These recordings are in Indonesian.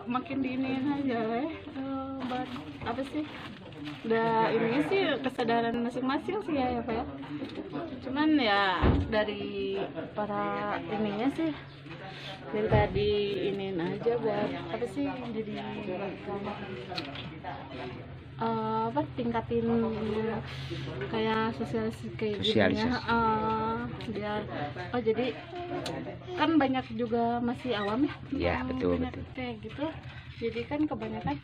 makin diinin aja apa sih, udah ininya sih kesadaran masing-masing sih ya Pak ya. Cuman ya dari para ininya sih minta diinin aja buat apa sih, jadi apa tingkatin kayak sosialisasi kayak gini ya, biar jadi kan banyak juga masih awam ya, betul kayak gitu, jadi kan kebanyakan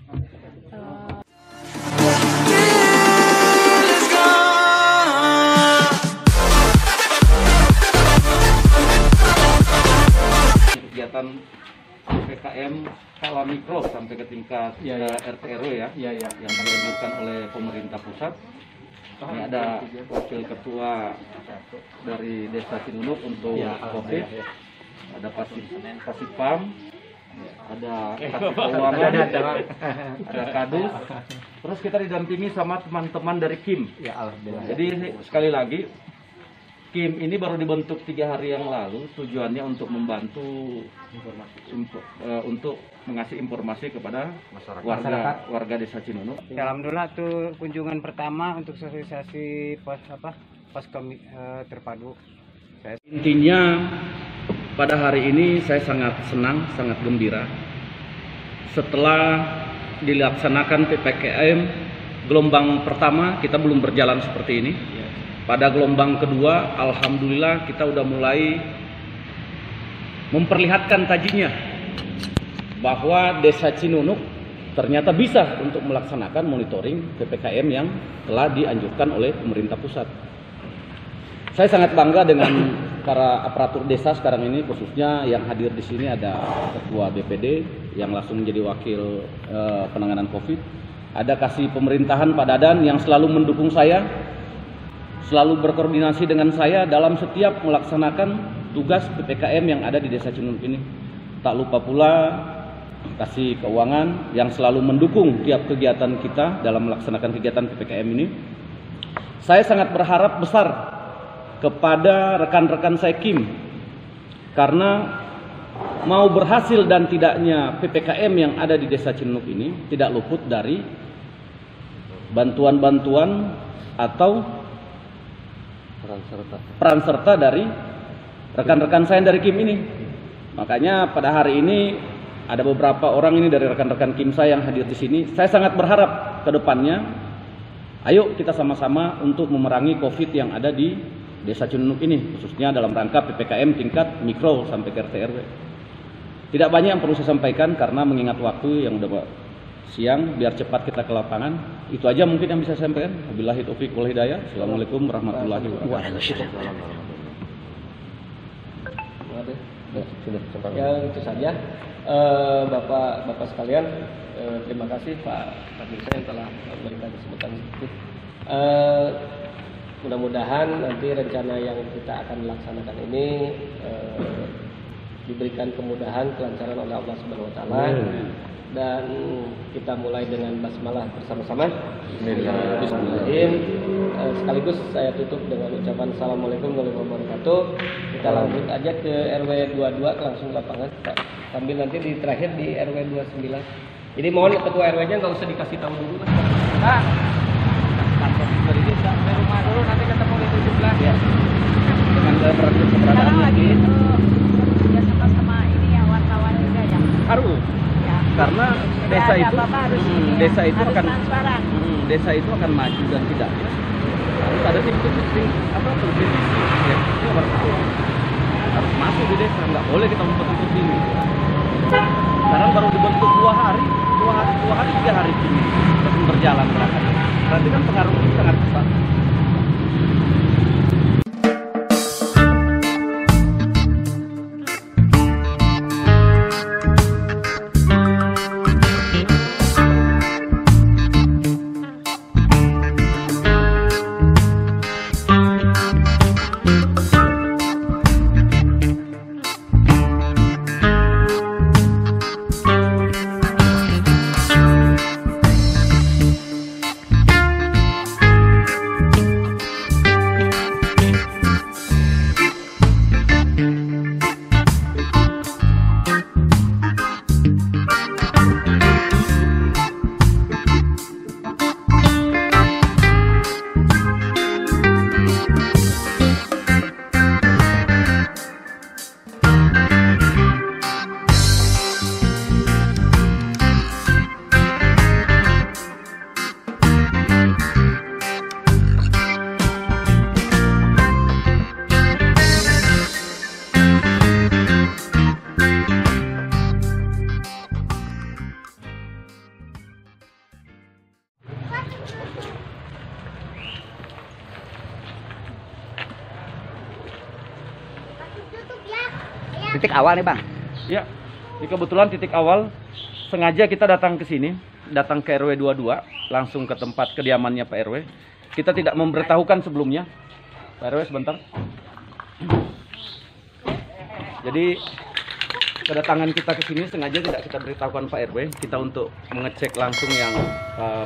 kegiatan PPKM skala mikro sampai ke tingkat RT RW yang dianjurkan oleh pemerintah pusat. Ini ada wakil ketua dari Desa Cinunuk untuk COVID, ada Pasipam, ada Kasih Keuangan, ada Kadus. Terus kita didampingi sama teman-teman dari KIM. Jadi sekali lagi, KIM ini baru dibentuk 3 hari yang lalu, tujuannya untuk membantu untuk mengasih informasi kepada warga Desa Cinunuk. Alhamdulillah tuh kunjungan pertama untuk sosialisasi pos terpadu. Intinya pada hari ini saya sangat senang, sangat gembira setelah dilaksanakan PPKM gelombang pertama kita belum berjalan seperti ini. Pada gelombang kedua, alhamdulillah kita udah mulai memperlihatkan tajinya bahwa Desa Cinunuk ternyata bisa untuk melaksanakan monitoring PPKM yang telah dianjurkan oleh pemerintah pusat. Saya sangat bangga dengan para aparatur desa sekarang ini, khususnya yang hadir di sini ada Ketua BPD yang langsung menjadi wakil penanganan COVID, ada Kasih Pemerintahan Pak Dadan yang selalu mendukung saya, selalu berkoordinasi dengan saya dalam setiap melaksanakan tugas PPKM yang ada di Desa Cinunuk ini. Tak lupa pula Kasih Keuangan yang selalu mendukung tiap kegiatan kita dalam melaksanakan kegiatan PPKM ini. Saya sangat berharap besar kepada rekan-rekan saya KIM, karena mau berhasil dan tidaknya PPKM yang ada di Desa Cinunuk ini tidak luput dari bantuan-bantuan atau peran serta dari rekan-rekan saya dari KIM ini. Makanya pada hari ini ada beberapa orang ini dari rekan-rekan KIM saya yang hadir di sini. Saya sangat berharap ke depannya, ayo kita sama-sama untuk memerangi COVID yang ada di Desa Cinunuk ini, khususnya dalam rangka PPKM tingkat mikro sampai ke RT RW. Tidak banyak yang perlu saya sampaikan karena mengingat waktu yang udah siang, biar cepat kita ke lapangan. Itu aja mungkin yang bisa saya sampaikan. Wabillahi taufiq wal hidayah. Assalamualaikum warahmatullahi wabarakatuh. Ya itu saja, Bapak sekalian, terima kasih Pak Dirsa yang telah memberikan kesempatan itu. Mudah-mudahan nanti rencana yang kita akan laksanakan ini diberikan kemudahan, kelancaran oleh Allah Subhanahu wa taala. Dan kita mulai dengan basmalah bersama-sama. Bismillahirrahmanirrahim. Sekaligus saya tutup dengan ucapan Assalamualaikum warahmatullahi wabarakatuh. Kita lanjut aja ke RW 22 langsung lapangan, Pak. Sambil nanti di terakhir di RW 29. Jadi mohon ketua RW-nya nggak usah dikasih tahu dulu, Mas. Nah, ini sampai rumah dulu, nanti ketemu di 17 ya. Dengan keberadaan lagi ya sama-sama ini ya, wartawan juga ya. Harus. Ya. Karena desa itu desa itu akan maju dan tidaknya harus ada tim ya, itu harus masuk di desa, nggak boleh kita membentuk ini. Sekarang baru dibentuk 2 hari 3 hari ini berjalan berarti kan pengaruhnya sangat besar. titik awal nih Bang. Ya, ini kebetulan titik awal sengaja kita datang ke sini, datang ke RW 22, langsung ke tempat kediamannya Pak RW. Kita tidak memberitahukan sebelumnya. Pak RW sebentar. Jadi kedatangan kita ke sini sengaja tidak kita beritahukan Pak RW, kita untuk mengecek langsung yang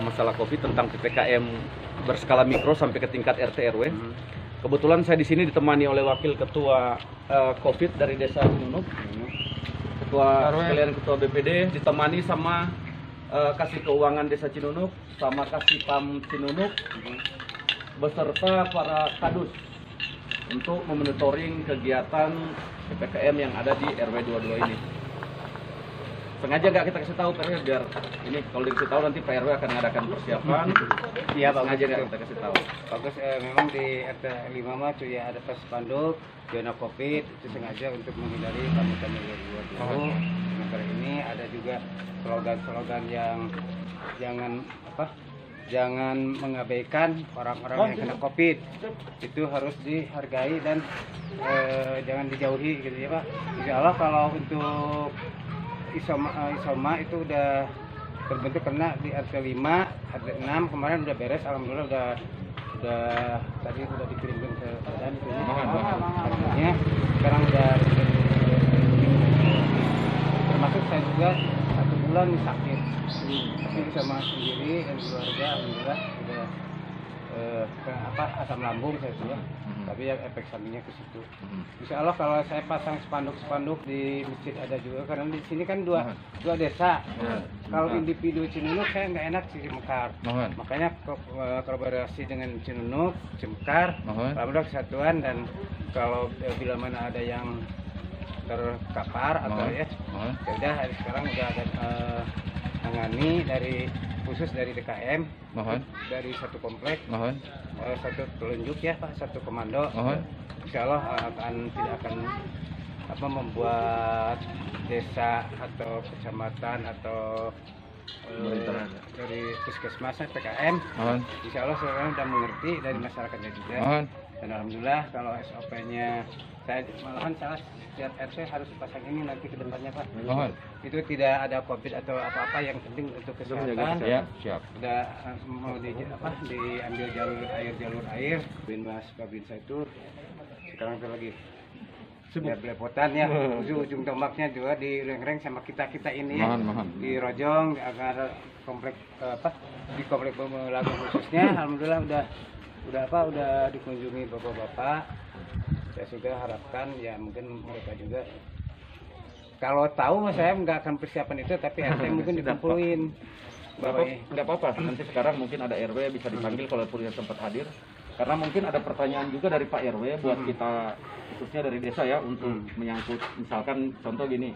masalah COVID tentang PPKM berskala mikro sampai ke tingkat RT RW. Kebetulan saya di sini ditemani oleh Wakil Ketua COVID dari Desa Cinunuk, Ketua sekalian Ketua BPD, ditemani sama Kasih Keuangan Desa Cinunuk, sama Kasih PAM Cinunuk, beserta para kadus untuk memonitoring kegiatan PPKM yang ada di RW 22 ini. Sengaja nggak kita kasih tahu Pak RW, biar ini kalau dikasih tahu nanti Pak RW akan mengadakan persiapan. Iya, sengaja nggak kita kasih tahu. Bagus, memang di RT 5 mah cuy ya ada pas spanduk zona COVID itu sengaja untuk menghindari tamu-tamu yang dulu. Sementara ini ada juga slogan-slogan yang jangan mengabaikan orang-orang yang kena COVID. Itu harus dihargai dan jangan dijauhi gitu ya Pak. Insya Allah kalau untuk isoma itu udah terbentuk karena di RT 5, RT 6 kemarin udah beres, alhamdulillah udah tadi udah dikirimkan ke badan itu artinya sekarang udah termasuk saya juga 1 bulan sakit tapi sama sendiri dan keluarga alhamdulillah udah asam lambung saya sudah, tapi ya efek sampingnya ke situ. Insya Allah kalau saya pasang spanduk di masjid ada juga, karena di sini kan dua desa. Kalau individu Cinunuk saya nggak enak sih Cemekar. Makanya kolaborasi dengan Cinunuk, Cemekar, alhamdulillah kesatuan, dan kalau bila mana ada yang terkapar atau ya udah sekarang udah ada tangani dari khusus dari DKM, dari satu komplek, satu telunjuk ya Pak, satu komando. Insya Allah tidak akan membuat desa atau kecamatan atau dari puskesmas PKM. Insya Allah sekarang sudah mengerti dari masyarakatnya juga. Dan alhamdulillah kalau SOP-nya saya malahan salah setiap RT harus pasang ini nanti ke depannya Pak. Itu tidak ada COVID atau apa-apa, yang penting untuk kesehatan. Siap. Udah mau diambil jalur air. Mas Babinsa itu sekarang itu lagi sudah belepotan ya. Ujung tombaknya juga di reng-reng sama kita ini ya. Di Rojong agar komplek di komplek Lagu khususnya alhamdulillah udah dikunjungi bapak-bapak. Saya sudah harapkan ya mungkin mereka juga kalau tahu saya nggak akan persiapan itu, tapi RT mungkin dikumpulin. Nggak apa-apa, nanti sekarang mungkin ada RW bisa dipanggil kalau yang sempat hadir, karena mungkin ada pertanyaan juga dari Pak RW buat kita khususnya dari desa ya, untuk menyangkut misalkan contoh gini,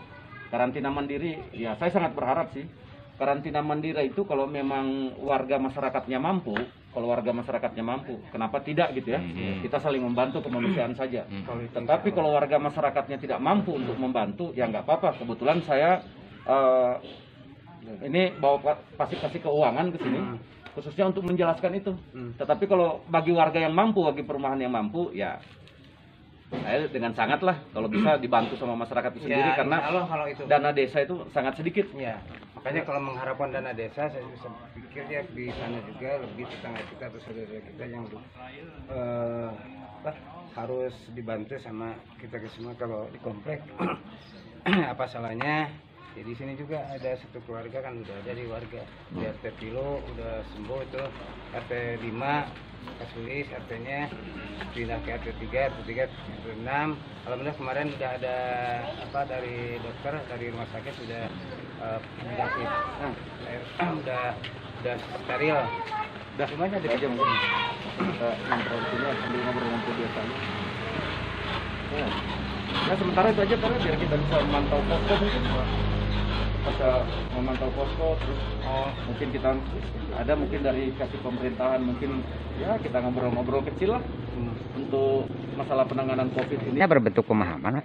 karantina mandiri. Ya saya sangat berharap sih karantina mandiri itu kalau memang warga masyarakatnya mampu, kenapa tidak gitu ya? Kita saling membantu kemanusiaan saja. Tetapi kalau warga masyarakatnya tidak mampu untuk membantu, ya nggak apa-apa. Kebetulan saya ini bawa kasih keuangan ke sini, khususnya untuk menjelaskan itu. Tetapi kalau bagi warga yang mampu, bagi perumahan yang mampu, ya saya dengan sangat lah kalau bisa dibantu sama masyarakat itu sendiri, karena kalau itu dana desa itu sangat sedikit. Ya, makanya kalau mengharapkan dana desa, saya bisa pikir ya di sana juga lebih tetangga kita atau saudara kita yang harus dibantu sama kita semua. Kalau di komplek apa salahnya? Jadi sini juga ada satu keluarga kan udah ada di warga di RT Pilo udah sembuh itu, RT 5 Kasulis RT-nya pindah ke RT 3, RT 6. Alhamdulillah kemarin udah ada dari dokter dari rumah sakit sudah negatif. Udah steril. Udah semuanya aja mungkin. Introduksinya sambil ngobrol dengan kebiasaan. Nah sementara itu aja Pak, biar kita bisa memantau posko mungkin. Bisa memantau posko, terus mungkin kita ada mungkin dari kasih pemerintahan, mungkin ya kita ngobrol-ngobrol kecil lah untuk masalah penanganan COVID ini. Ini berbentuk pemahaman,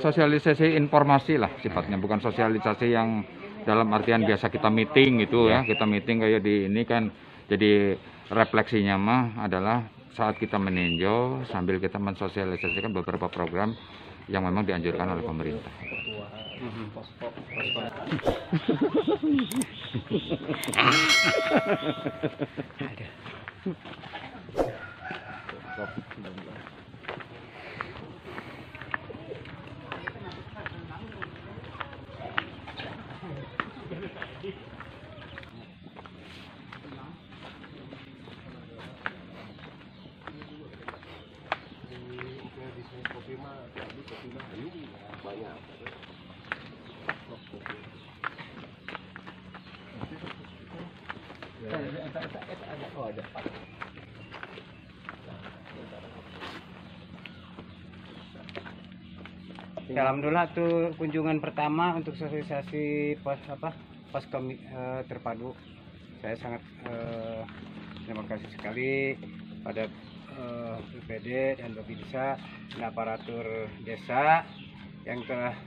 sosialisasi informasi lah sifatnya, bukan sosialisasi yang dalam artian biasa kita meeting gitu ya. Kita meeting kayak di ini kan, jadi refleksinya mah adalah saat kita meninjau sambil kita mensosialisasikan beberapa program yang memang dianjurkan oleh pemerintah. Alhamdulillah tuh kunjungan pertama untuk sosialisasi pos terpadu. Saya sangat terima kasih sekali pada BPD dan Babinsa dan aparatur desa yang telah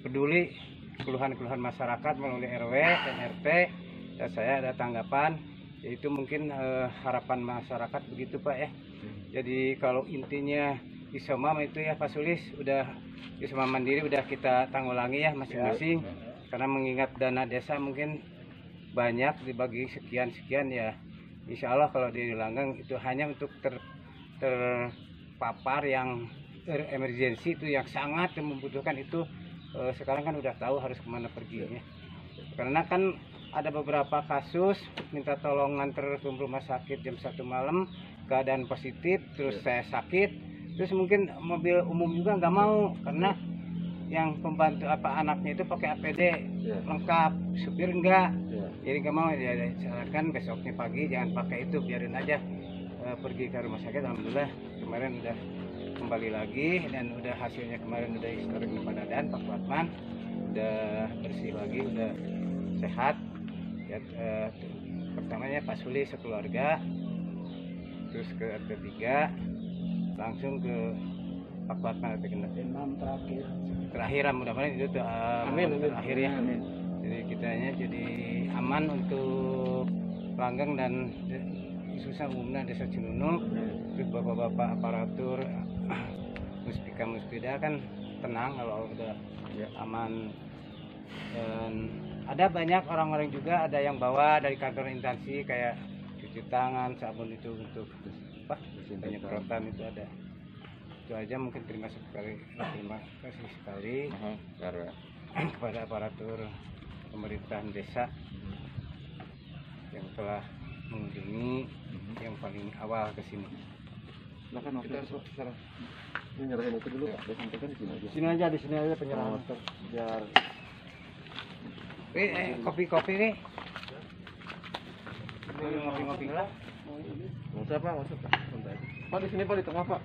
peduli keluhan-keluhan masyarakat melalui RW dan RT. Dan saya ada tanggapan, yaitu mungkin harapan masyarakat begitu Pak ya. Jadi kalau intinya isoman itu ya Pak Sulis, udah isoman mandiri udah kita tanggulangi ya masing-masing, karena mengingat dana desa mungkin banyak dibagi sekian-sekian ya. Insya Allah kalau di Langgang itu hanya untuk terpapar yang emergensi itu yang sangat membutuhkan itu, sekarang kan udah tahu harus kemana perginya. Karena kan ada beberapa kasus minta tolong nganter ke rumah sakit jam 1 malam, keadaan positif, terus saya sakit, terus mungkin mobil umum juga nggak mau karena yang pembantu anaknya itu pakai APD lengkap, supir enggak, jadi nggak mau. Ya sarankan besoknya pagi jangan pakai itu, biarin aja pergi ke rumah sakit. Alhamdulillah kemarin udah kembali lagi dan udah hasilnya kemarin udah historik Padadan, Pak Watman udah bersih lagi, udah sehat ya. Pertamanya Pak Suli sekeluarga, terus ke ketiga langsung ke Pak Watman terakhir mudah-mudahan itu terakhir ya. Jadi kitanya jadi aman untuk Langgang dan khususnya umumnya desa Cinunuk. Terus bapak-bapak aparatur muspika muspida kan tenang kalau udah aman. Dan ada banyak orang-orang juga, ada yang bawa dari kantor instansi kayak cuci tangan, sabun itu untuk penyemprotan itu ada. Itu aja mungkin. Terima kasih sekali kepada aparatur pemerintahan desa yang telah mengunjungi yang paling awal ke sini. Silakan kita sekarang ini nyerahin itu dulu Pak, sampaikan di sini aja penyerahan biar kopi-kopi nih. Ngopi-ngopi lah. Masuk Pak. Pak di sini Pak, di tengah Pak.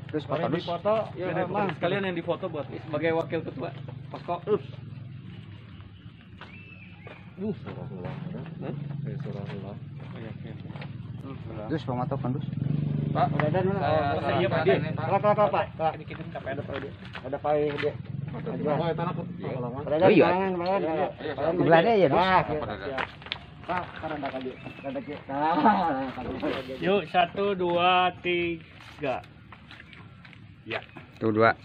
Terus foto ya, Mang. Sekalian yang difoto buat sebagai wakil ketua posko. Surah. Terus pemantau pandus. Pak, Iya Pak. Pak. Ini kita sampai ada Pak. Ada Pak dia. oh itu anak halaman. Oh iya. Belanya ya, Pak, ada kali. Yuk 1 2 3. Ya. Tuh 2.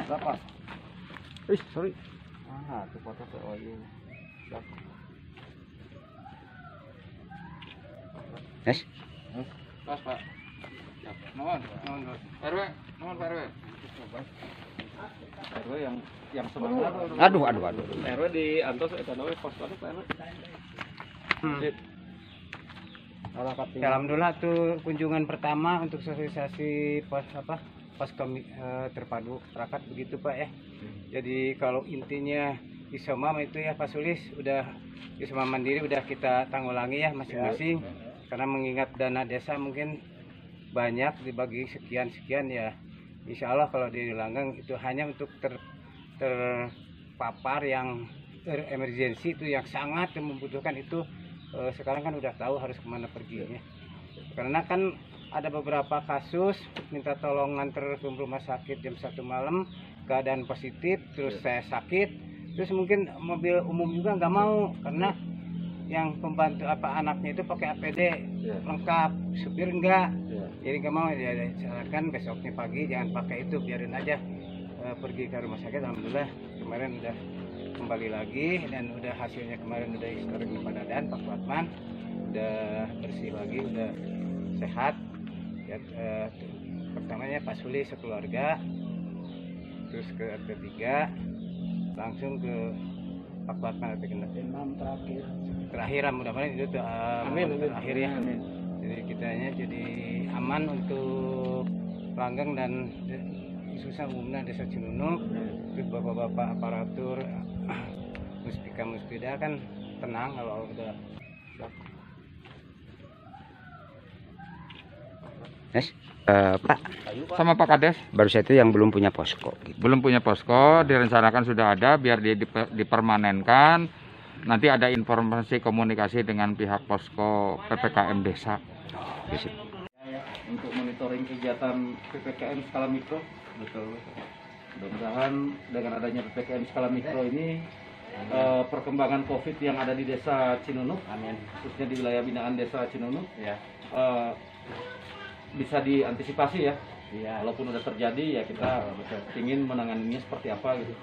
Berapa? Sorry. Itu foto ke OU. Yes. Pas Pak. Mohon. RW, mohon Pak RW. RW yang sebelah. Aduh. RW di Antos eta nawe pos Pak RW. Alhamdulillah tuh kunjungan pertama untuk sosialisasi pos terpadu masyarakat begitu Pak ya. Jadi kalau intinya isoman itu ya Pak Sulis, udah isoman mandiri udah kita tanggulangi ya masing-masing, karena mengingat dana desa mungkin banyak dibagi sekian-sekian ya. Insya Allah kalau di Langgang itu hanya untuk terpapar yang emergensi itu yang sangat membutuhkan itu, sekarang kan udah tahu harus kemana perginya. Karena kan ada beberapa kasus minta tolong nganter ke rumah sakit jam 1 malam, keadaan positif, terus saya sakit, terus mungkin mobil umum juga nggak mau karena yang pembantu apa anaknya itu pakai APD Iya. lengkap, supir enggak. Iya. Jadi nggak mau ya sarankan besoknya pagi jangan pakai itu, biarin aja pergi ke rumah sakit. Alhamdulillah kemarin udah kembali lagi dan udah hasilnya kemarin udah historik badan Pak Watman, udah bersih lagi, udah sehat. Ya, pertamanya Pak Suli sekeluarga, terus ketiga langsung ke Pak Watman terakhir mudah-mudahan itu tuh, terakhir ya. Jadi kitanya jadi aman untuk pelanggang dan khususnya umumnya Desa Cinunuk. Terus bapak-bapak aparatur muspida kan tenang kalau udah. Yes. Pak, Sama Pak Kades. baru saya itu yang belum punya posko. Gitu. Belum punya posko, direncanakan sudah ada, biar dia dipermanenkan. Nanti ada informasi komunikasi dengan pihak posko PPKM desa. Gitu. Untuk monitoring kegiatan PPKM skala mikro, betul. Mudah-mudahan dengan adanya PPKM skala mikro ini perkembangan COVID yang ada di Desa Cinunuk, khususnya di wilayah binaan Desa Cinunuk, bisa diantisipasi ya. Walaupun udah terjadi ya kita ingin menanganinya seperti apa gitu.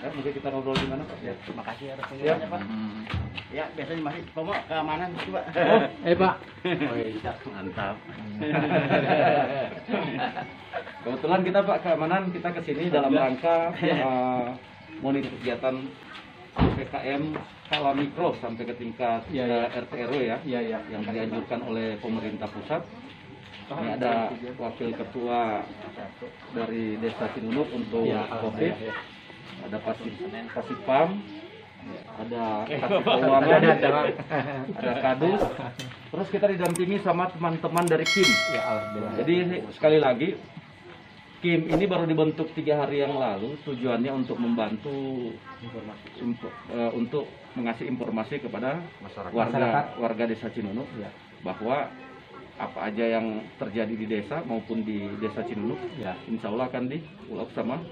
Ya, mungkin kita ngobrol di mana Pak? Ya. Terima kasih atas Ya. Pak. Ya biasanya masih pokok keamanan coba. Pak. Oh iya, mantap. Kebetulan kita Pak keamanan kita kesini dalam rangka monitor kegiatan PPKM skala mikro sampai ke tingkat RT RW ya, yang dianjurkan oleh pemerintah pusat. Ini ada wakil ketua dari Desa Cinunuk untuk COVID, ada Pasipam, ada Kasih Keuangan, ada Kadus. Terus kita didampingi sama teman-teman dari KIM. Jadi sekali lagi KIM ini baru dibentuk 3 hari yang lalu, tujuannya untuk membantu untuk mengasih informasi kepada warga Desa Cinunuk bahwa apa aja yang terjadi di desa maupun di Desa Cinunuk, insya Allah akan diulap sama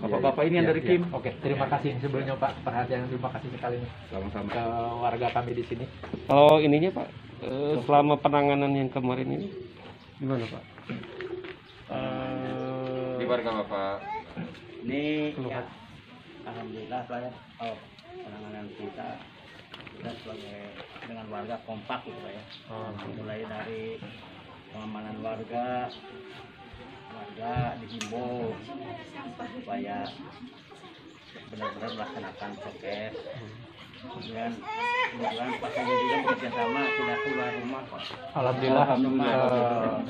bapak-bapak ini yang dari KIM. Oke, terima kasih sebelumnya Pak, perhatian terima kasih sekali Sama-sama. ke warga kami di sini. Kalau ininya Pak, selama penanganan yang kemarin ini gimana Pak? Di warga Bapak. Ini ya, alhamdulillah Pak ya, penanganan kita sebagai dengan warga kompak gitu Pak ya. Mulai dari pengamanan warga dihimbau supaya benar-benar melaksanakan prokes. Kemudian pasien juga bekerja sama, tidak keluar rumah Pak. Alhamdulillah,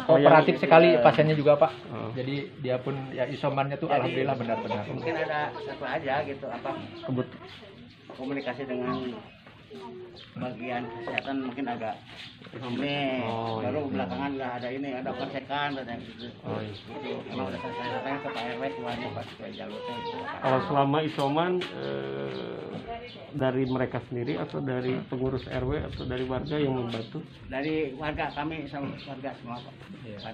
kooperatif sekali pasiennya juga Pak. Jadi dia pun ya isomannya tuh alhamdulillah benar-benar. Mungkin ada satu aja gitu apa komunikasi dengan bagian kesehatan mungkin agak ini baru belakangan nggak ada ini, ada konsekan dan gitu. Emang udah saya ke Pak RW keluarnya Pak supaya jalurnya gitu. Kalau selama isoman dari mereka sendiri atau dari pengurus RW atau dari warga yang membantu Dari warga kami sama warga semua Pak.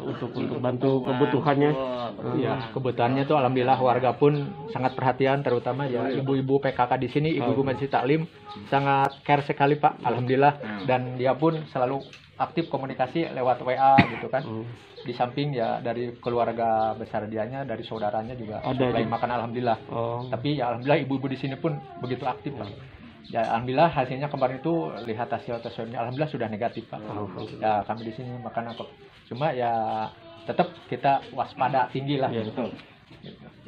untuk bantu kebutuhannya? Ya, kebutuhannya tuh alhamdulillah warga pun sangat perhatian, terutama ya ibu-ibu PKK di sini, ibu-ibu Majelis Taklim sangat care sekali Pak, alhamdulillah. Dan dia pun selalu aktif komunikasi lewat WA gitu kan. Di samping ya dari keluarga besar dianya, dari saudaranya juga supply makan alhamdulillah. Tapi ya alhamdulillah ibu-ibu di sini pun begitu aktif Pak. Ya alhamdulillah hasilnya kemarin itu lihat hasil tes swabnya alhamdulillah sudah negatif Pak. Ya kami di sini makan apa. Cuma ya tetap kita waspada tinggi lah. Ya, betul.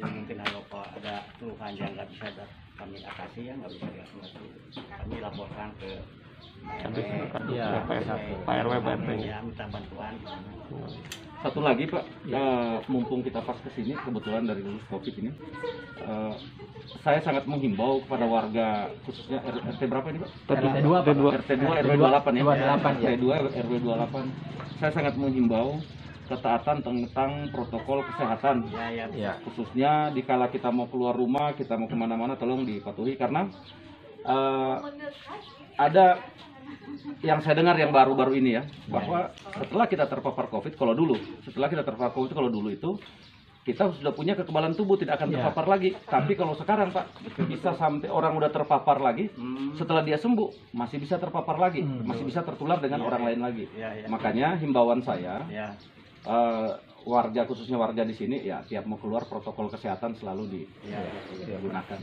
Jadi mungkin kalau ada keluhan yang nggak bisa kami atasi ya nggak bisa diatasi, kami laporkan ke Pak RW ya minta bantuan. Satu lagi Pak, mumpung kita pas kesini kebetulan dari lulus COVID ini, saya sangat menghimbau kepada warga khususnya RT berapa ini Pak? RT 2 RW 28 ya. 28 ya. RT 2 RW 28. Saya sangat menghimbau ketaatan tentang protokol kesehatan. Ya. Khususnya dikala kita mau keluar rumah, kita mau kemana-mana, tolong dipatuhi karena ada yang saya dengar yang baru-baru ini ya, bahwa setelah kita terpapar COVID, kalau dulu itu kita sudah punya kekebalan tubuh, tidak akan terpapar lagi. Tapi kalau sekarang Pak, bisa sampai orang udah terpapar lagi, setelah dia sembuh masih bisa terpapar lagi, masih bisa tertular dengan orang lain lagi. Makanya himbauan saya, warga khususnya warga di sini ya tiap mau keluar protokol kesehatan selalu digunakan.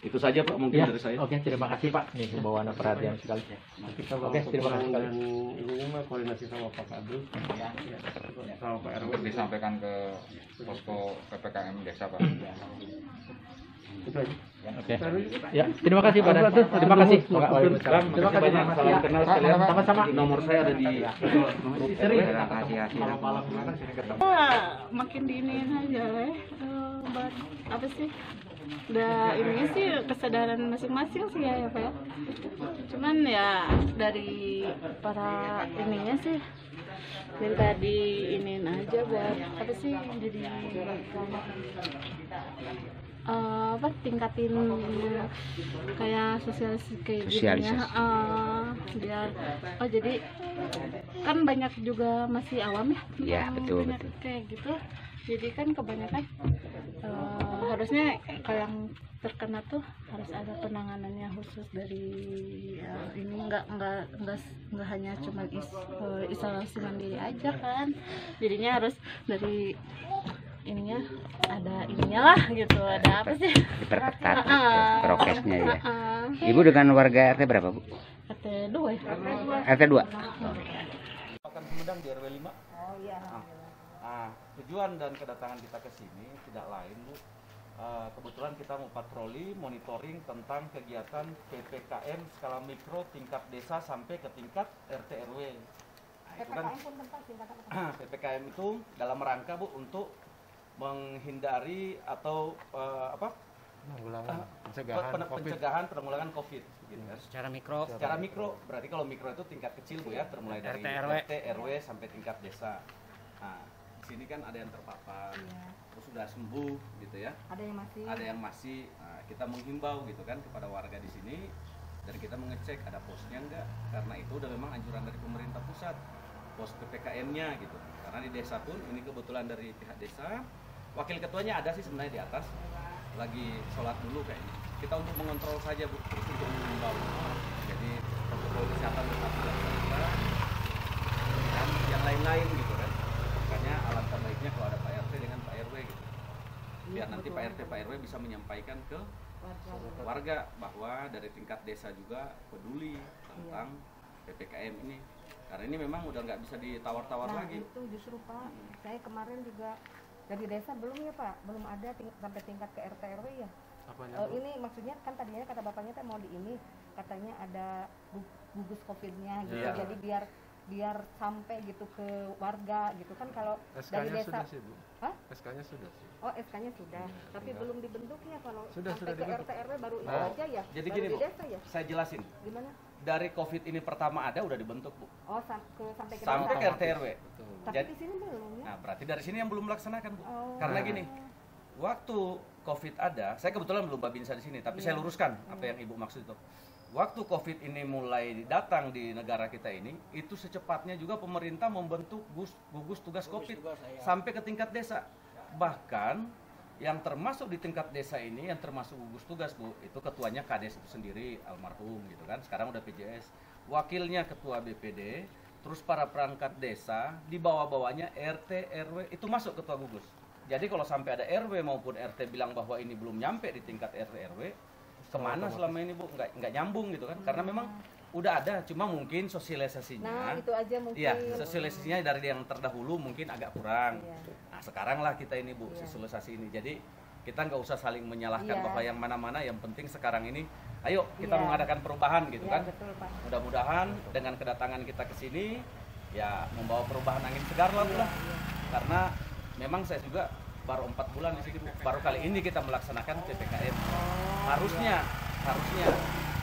Itu saja Pak mungkin dari saya. Oke, terima kasih Pak. Nih himbauan perhatian sekali. Oke, terima kasih sekali. Ini mah koordinasi sama Pak Kadus, sama Pak RW. Disampaikan ke posko PPKM desa Pak. Itu aja. Oke. Ya, terima kasih Pak. Terima kasih. Waalaikumsalam. Terima kasih. Salam kenal sekalian. Sama-sama. Nomor saya ada di Malam-malam gimana sini ketemu. Makin diinin aja buat apa sih, udah ininya sih kesadaran masing-masing sih ya Pak ya. Cuman ya dari para ininya sih minta diinin aja buat apa sih, jadi apa tingkatin kayak sosialisasi kayak gini ya, biar jadi kan banyak juga masih awam ya, betul, banyak betul. kayak gitu, jadi kan kebanyakan harusnya kalau yang terkena tuh harus ada penanganannya khusus dari ini, nggak hanya cuma isolasi mandiri aja kan, jadinya harus dari ininya ada ininya lah gitu, ada apa sih, Diperketat prokesnya ya. Ibu dengan warga RT berapa Bu? RT 2 ya. RT 2. Akan Sumedang di RW 5. Oh iya. Tujuan dan kedatangan kita ke sini tidak lain Bu. Kebetulan kita mau patroli monitoring tentang kegiatan PPKM skala mikro tingkat desa sampai ke tingkat RT RW. Itu kan PPKM itu dalam rangka Bu untuk menghindari atau pencegahan penanggulangan COVID gitu kan. Secara mikro berarti kalau mikro itu tingkat kecil Bu ya, termulai dari RT RW sampai tingkat desa. Nah, di sini kan ada yang terpapar, terus sudah sembuh gitu ya. Ada yang masih. Nah, kita menghimbau gitu kan kepada warga di sini, dan kita mengecek ada posnya enggak, karena itu udah memang anjuran dari pemerintah pusat, pos PPKM-nya gitu. Karena di desa pun ini kebetulan dari pihak desa, wakil ketuanya ada sih sebenarnya di atas, lagi sholat dulu kayaknya. Kita untuk mengontrol saja Bu, terus untuk mengimbau. Jadi protokol kesehatan tetap dilaksanakan dan yang lain-lain gitu kan. Makanya alangkah baiknya kalau ada Pak RT dengan Pak RW gitu. Biar nanti Pak RT Pak RW bisa menyampaikan ke warga bahwa dari tingkat desa juga peduli tentang PPKM ini. Karena ini memang udah nggak bisa ditawar-tawar lagi. Itu justru Pak, saya kemarin juga dari desa belum ya Pak, belum ada sampai tingkat ke RT RW ya. Ini maksudnya kan tadinya kata bapaknya teh mau di ini, katanya ada gugus COVID-nya gitu, jadi biar sampai gitu ke warga gitu kan. Kalau dari desa sudah sih Bu. SK-nya sudah sih. Oh, SK-nya sudah, tapi belum dibentuk ya kalau sampai ke RT RW baru itu aja ya. Jadi baru gini di Bu, desa ya. saya jelasin. Gimana? Dari COVID ini pertama ada udah dibentuk Bu. Oh, sampai ke Sampai ke desa. RT RW. Tapi Jadi, di sini belum ya. nah berarti dari sini yang belum melaksanakan Bu. Karena gini, waktu COVID ada, saya kebetulan belum babinsa di sini, tapi saya luruskan apa yang Ibu maksud itu. Waktu COVID ini mulai datang di negara kita ini, itu secepatnya juga pemerintah membentuk gugus tugas COVID sampai ke tingkat desa. Bahkan yang termasuk di tingkat desa ini, yang termasuk gugus tugas Bu, itu ketuanya Kades itu sendiri, almarhum gitu kan, sekarang udah PJS. Wakilnya ketua BPD, terus para perangkat desa, di bawah-bawahnya RT, RW, itu masuk ketua gugus. Jadi kalau sampai ada RW maupun RT bilang bahwa ini belum nyampe di tingkat RT, RW, kemana selama ini Bu? Nggak nyambung gitu kan, karena memang udah ada, cuma mungkin sosialisasinya. Nah, itu aja mungkin. Iya, sosialisasinya dari yang terdahulu mungkin agak kurang. Nah, sekarang lah kita ini Bu, sosialisasi ini. Jadi kita nggak usah saling menyalahkan bahwa yang mana-mana, yang penting sekarang ini ayo kita mengadakan perubahan gitu kan. Betul, Pak. Mudah-mudahan dengan kedatangan kita ke sini ya membawa perubahan angin segar lah Bu lah. Karena memang saya juga baru 4 bulan di sini Bu. Baru kali ini kita melaksanakan PPKM. Harusnya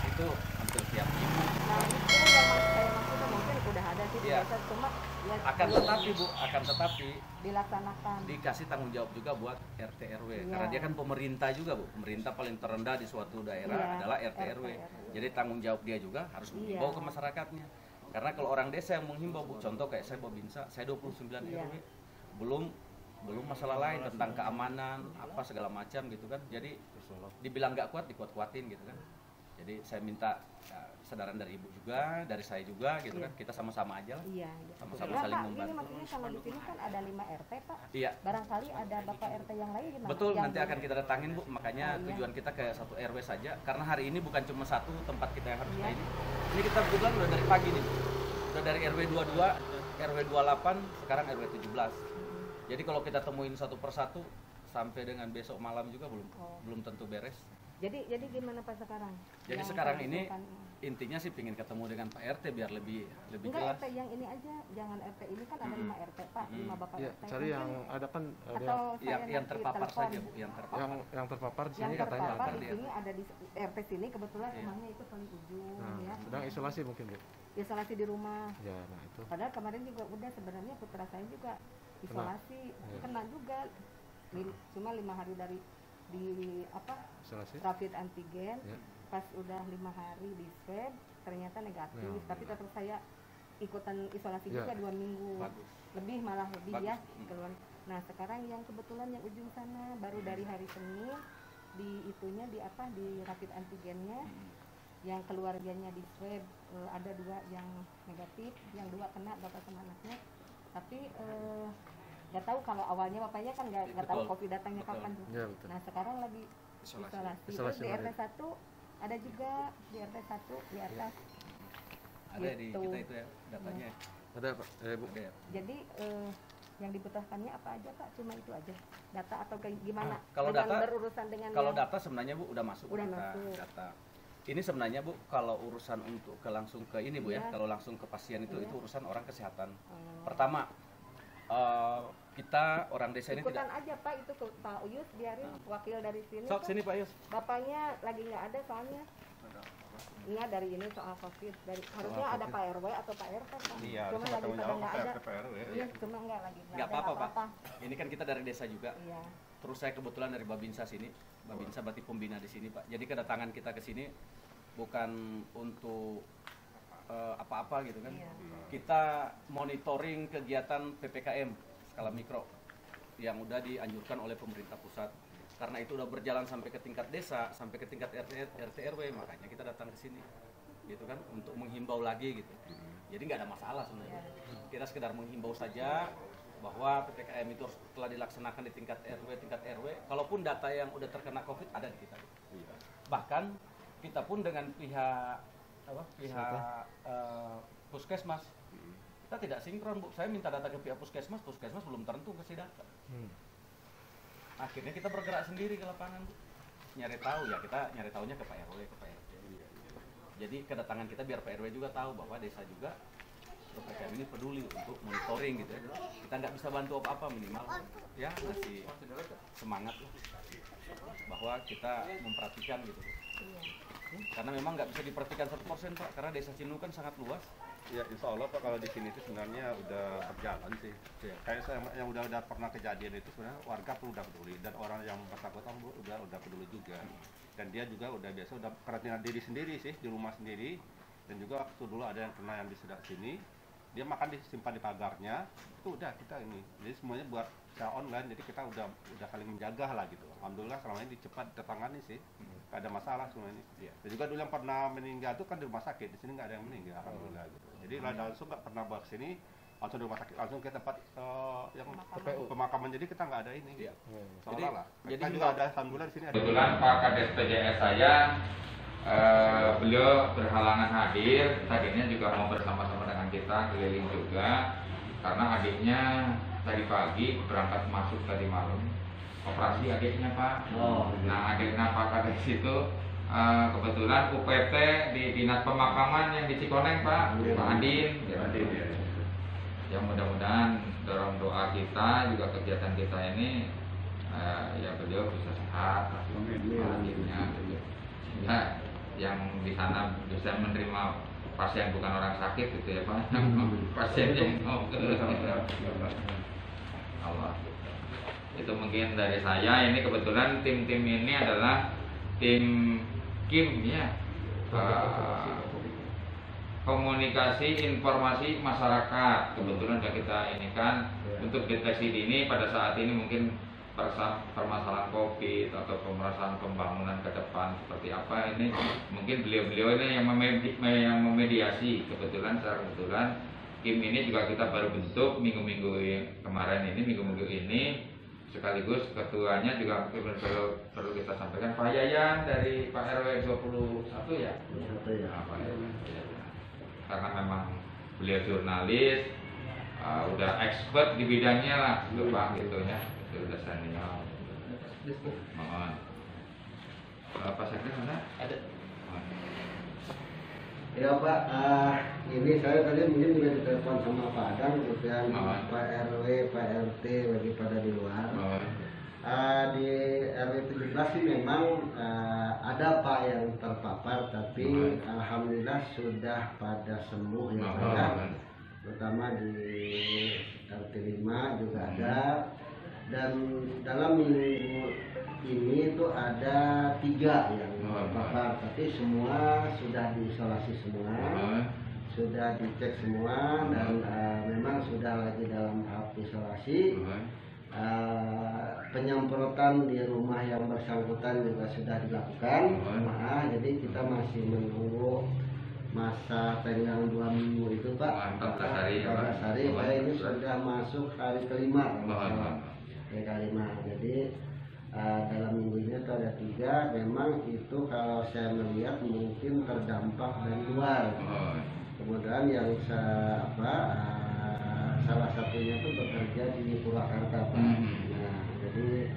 itu hampir tiap minggu. Nah, itu yang saya maksudnya mungkin udah ada sih biasa, cuma ya akan tetapi Bu, dilaksanakan. Dikasih tanggung jawab juga buat RT RW karena dia kan pemerintah juga Bu. Pemerintah paling terendah di suatu daerah adalah RT RW. Jadi tanggung jawab dia juga harus menghimbau ke masyarakatnya. Karena kalau orang desa yang menghimbau Bu, contoh kayak saya Babinsa, saya 29 RW, belum belum masalah lain tentang keamanan apa segala macam gitu kan. Jadi dibilang nggak kuat dikuat-kuatin gitu kan. Jadi saya minta kesadaran dari ibu juga, dari saya juga gitu kan. Kita sama-sama aja lah. Iya. Sama-sama Ya, saling Pak, membantu. ini maksudnya kalau di sini kan ada 5 RT, Pak. Iya. Barangkali ada Bapak RT yang lain gimana? Betul, Yang nanti akan kita datangin Bu. Makanya tujuan kita ke satu RW saja. Karena hari ini bukan cuma satu tempat kita yang harus ini. Ini kita kebetulan udah dari pagi nih. Udah dari RW 22, RW 28, sekarang RW 17. Jadi kalau kita temuin satu persatu sampai dengan besok malam juga belum tentu beres. Jadi gimana Pak sekarang? Jadi Yang sekarang Pak ini bukan- intinya sih pengen ketemu dengan Pak RT biar lebih Enggak, jelas. RT yang ini aja, jangan RT ini kan ada 5 RT Pak, 5 Bapak Iya, RT. cari yang Mungkin- ada kan ada atau yang saya nanti terpapar telepon. saja Bu, yang terpapar. yang terpapar di Yang sini katanya terpapar ada. di sini ada di RT sini kebetulan Iya. rumahnya itu paling ujung Nah, ya. sedang isolasi mungkin Bu. Isolasi di rumah. Ya, nah itu. Padahal kemarin juga udah sebenarnya putra saya juga isolasi, kena juga. Cuma 5 hari dari di apa? Isolasi. Rapid antigen. Ya. Pas udah 5 hari di swab ternyata negatif, Ya, tapi tetap saya ikutan isolasi Ya. juga 2 minggu. Bagus. Lebih malah lebih Bagus. ya keluar. Nah, sekarang yang kebetulan yang ujung sana baru dari hari Senin di itunya di apa di rapid antigennya. Yang keluarganya di swab ada 2 yang negatif, yang 2 kena bapak sama anaknya. Tapi nggak tahu kalau awalnya bapaknya kan nggak tahu Betul. COVID datangnya Betul. kapan tuh. Ya, betul. Nah sekarang lagi Isolasi. Terus Isolasi di RT lagi. 1 ada juga di RT 1 di atas. Ada di Gitu. kita itu ya datanya. Ada Pak, Bu. Ada ya. Jadi yang dibutuhkannya apa aja Pak? Cuma itu aja. Data atau kayak gimana? Kalau dengan data- berurusan dengan Kalau yang- data sebenarnya Bu udah masuk. Udah data, masuk. data. Ini sebenarnya Bu kalau urusan untuk langsung ke ini Bu ya, Iya. kalau langsung ke pasien itu Iya. itu urusan orang kesehatan. Oh. Pertama kita orang desa ini ikutan tidak. aja Pak itu ke Pak Uyus biarin wakil dari sini. Sok Pak. sini Pak Yus. Bapaknya lagi nggak ada soalnya. Enggak dari ini soal COVID. Dari harusnya ada Pak RW atau Pak RT Pak. Iya, Cuma harusnya lagi bertanggung pada jawab nggak Pak ada. RT, Pak RW. Iya, cuma nggak lagi. Nggak ada, apa-apa Pak. apa-apa. Ini kan kita dari desa juga. Iya. Terus saya kebetulan dari Babinsa sini, Babinsa Bati Pembina di sini Pak. Jadi kedatangan kita ke sini bukan untuk apa-apa gitu kan. Iya. Kita monitoring kegiatan PPKM skala mikro yang udah dianjurkan oleh pemerintah pusat. Karena itu udah berjalan sampai ke tingkat desa, sampai ke tingkat RT RW, makanya kita datang ke sini. Gitu kan untuk menghimbau lagi gitu. Jadi nggak ada masalah sebenarnya. Kita sekedar menghimbau saja bahwa PPKM itu harus telah dilaksanakan di tingkat RW. Kalaupun data yang udah terkena COVID ada di kita. Bahkan kita pun dengan pihak puskesmas kita tidak sinkron Bu. Saya minta data ke pihak puskesmas belum tentu kasih data. Akhirnya kita bergerak sendiri ke lapangan Bu. Nyari tahu ya kita nyari tahunya ke Pak RW, ke Pak RT. Jadi kedatangan kita biar Pak RW juga tahu bahwa desa juga PPKM ini peduli untuk monitoring gitu ya. Kita nggak bisa bantu apa-apa minimal ya ngasih semangat lah bahwa kita memperhatikan gitu. Karena memang nggak bisa diperhatikan 100% Pak, karena desa Cinunuk kan sangat luas. Ya insya Allah Pak kalau di sini itu sebenarnya udah berjalan sih. Kayak saya yang udah pernah kejadian itu sebenarnya warga pun udah peduli dan orang yang bersangkutan udah peduli juga. Dan dia juga udah biasa udah karantina diri sendiri sih di rumah sendiri. Dan juga waktu dulu ada yang kena yang di sebelah sini, dia makan disimpan di pagarnya. Itu udah kita ini. Jadi semuanya buat secara online. Jadi kita udah saling menjaga lah gitu. Alhamdulillah selama ini cepat tertangani sih. Gak ada masalah semua ini. Dan juga dulu yang pernah meninggal itu kan di rumah sakit. Di sini nggak ada yang meninggal, alhamdulillah gitu. Jadi langsung nggak pernah bawa ke sini, langsung di rumah sakit, langsung ke tempat yang pemakaman. Jadi kita nggak ada ini. Iya. Seolah-olah. Jadi Kita juga ada alhamdulillah di sini ada. Kebetulan Pak Kades PJS saya beliau berhalangan hadir, tadinya juga mau bersama-sama dengan kita keliling juga karena adiknya tadi pagi berangkat masuk tadi malam operasi adiknya Pak. Nah adiknya Pak Kades itu kebetulan UPT di Dinas Pemakaman yang di Cikoneng Pak, Pak Adin. Ya mudah-mudahan dorong doa kita juga kegiatan kita ini ya beliau bisa sehat, adiknya sehingga yang di sana bisa menerima pasien bukan orang sakit gitu ya Pak, pasien yang mau ke Allah. Itu mungkin dari saya. Ini kebetulan tim-tim ini adalah tim Kim ya, komunikasi informasi masyarakat. Kebetulan sudah kita ini kan untuk deteksi dini pada saat ini mungkin permasalahan COVID atau permasalahan pembangunan ke depan seperti apa ini, mungkin beliau-beliau ini yang memediasi. Kebetulan secara kebetulan tim ini juga kita baru bentuk minggu-minggu ini, sekaligus ketuanya juga perlu kita sampaikan Pak Yayan dari Pak RW 21 ya. Karena memang beliau jurnalis, udah expert di bidangnya lah, Pak gitu ya. Sudah senior. Mohon. Pak Sekdes ada? Ya Pak, ini saya tadi mungkin juga ditelepon sama Pak Adang, kemudian Pak RW, Pak RT lagi pada di luar. Di RW 17 sih memang ada Pak yang terpapar, tapi alhamdulillah sudah pada sembuh ya Pak ya. Terutama di RT 5 juga ada. Dan dalam minggu ini itu ada 3 yang terpapar, tapi semua sudah diisolasi semua, sudah dicek semua, dan memang sudah lagi dalam tahap isolasi. Penyemprotan di rumah yang bersangkutan juga sudah dilakukan. Jadi kita masih menunggu masa tenggang 2 minggu itu Pak. 14 hari. Ini sudah masuk hari kelima. Jadi dalam minggu ini itu ada 3. Memang itu kalau saya melihat mungkin terdampak dari luar. Kemudian yang salah satunya itu bekerja di Purwakarta Pak. Nah, jadi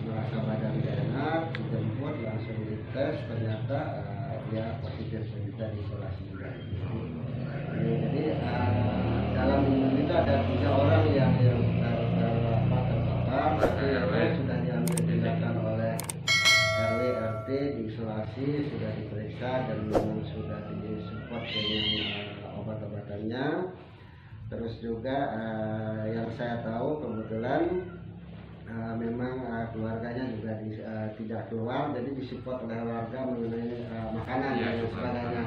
merasa badan tidak enak, dijemput langsung dites, ternyata dia positif, sudah diisolasi juga. Jadi dalam minggu itu ada 3 orang yang sudah diambil tindakan oleh RW RT, diisolasi, sudah diperiksa dan memang sudah disupport dengan obat-obatannya. Terus juga yang saya tahu kebetulan memang keluarganya juga tidak keluar, jadi disupport oleh warga mengenai makanan dan sebagainya.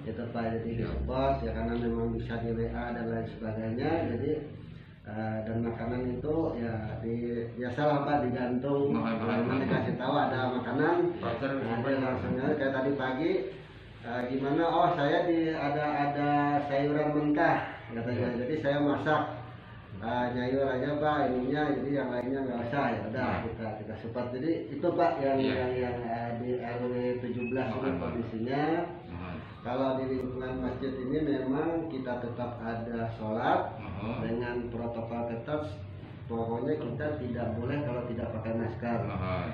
Itu Pak, jadi disupport ya karena memang bisa di WA dan lain sebagainya. Jadi dan makanan itu ya biasalah Pak, digantung, memang dikasih tahu ada makanan, dia langsung kayak tadi pagi gimana, oh saya ada sayuran mentah katanya, jadi saya masak nyayur aja Pak ininya, jadi yang lainnya nggak usah, ya udah kita support. Jadi itu Pak yang di RW 17 ini kondisinya. Kalau di lingkungan masjid ini memang kita tetap ada sholat dengan protokol ketat. Pokoknya kita tidak boleh kalau tidak pakai masker.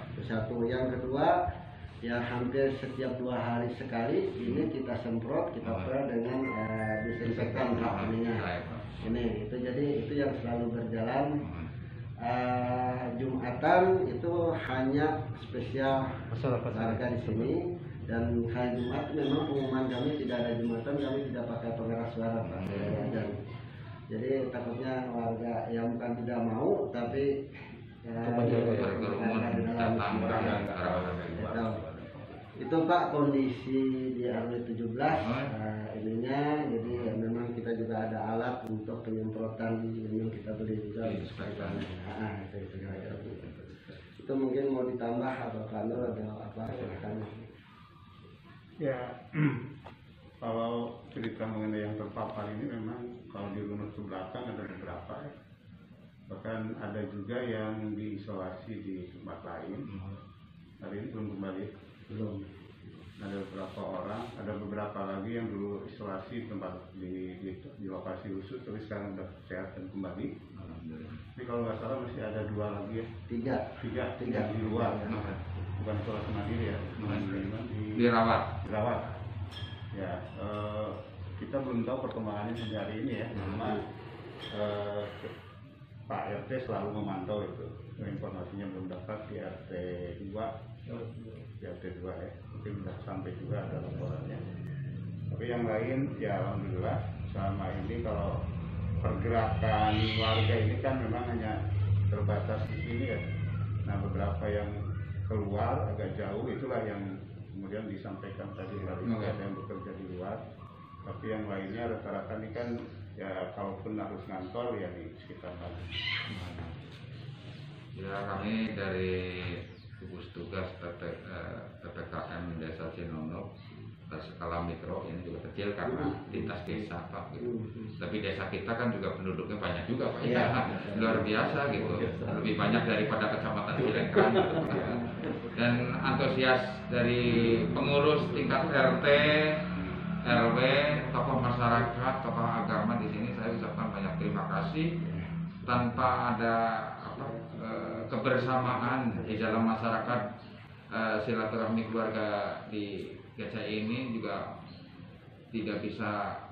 Itu satu. Yang kedua, ya hampir setiap 2 hari sekali ini kita semprot, kita spray dengan disinfektan ini. Itu jadi itu yang selalu berjalan. Jumatan itu hanya spesial warga di sini. Dan hari Jumat memang pengumuman kami tidak ada Jumatan, kami tidak pakai pengeras suara Pak. Jadi takutnya warga yang bukan tidak mau, tapi itu Pak kondisi di RW 17 ininya. Jadi memang kita juga ada alat untuk penyemprotan, memang kita beli juga itu mungkin mau ditambah atau Kanur atau apa silakan. Ya, kalau cerita mengenai yang terpapar ini memang kalau di runut ke belakang ada beberapa ya. Bahkan ada juga yang diisolasi di tempat lain. Hari ini belum kembali. Belum. Ada beberapa orang, ada beberapa lagi yang dulu isolasi di tempat di lokasi khusus, tapi sekarang sudah sehat dan kembali. Tapi kalau nggak salah masih ada 2 lagi ya. Tiga di luar. Bukan isolasi mandiri ya, dirawat. Ya, kita belum tahu perkembangannya sampai hari ini ya. Cuma Pak RT selalu memantau itu. Informasinya belum dapat di RT 2, ya, mungkin sudah sampai juga ada laporannya. Tapi yang lain ya alhamdulillah selama ini kalau pergerakan warga ini kan memang hanya terbatas di sini ya. Nah beberapa yang keluar agak jauh itulah yang kemudian disampaikan tadi ada yang bekerja di luar. Tapi yang lainnya rata-rata ini kan ya kalaupun harus ngantor ya di sekitar sana. Ya, kami dari gugus tugas PPKM Desa Cinunuk skala mikro ini juga kecil karena lintas desa Pak gitu. Tapi desa kita kan juga penduduknya banyak juga Pak ya, luar biasa gitu, lebih banyak daripada kecamatan Cilengkrang gitu. Dan antusias dari pengurus tingkat RT, RW, tokoh masyarakat, tokoh agama di sini saya ucapkan banyak terima kasih. Tanpa ada kebersamaan di dalam masyarakat, silaturahmi keluarga di GCI ini juga tidak bisa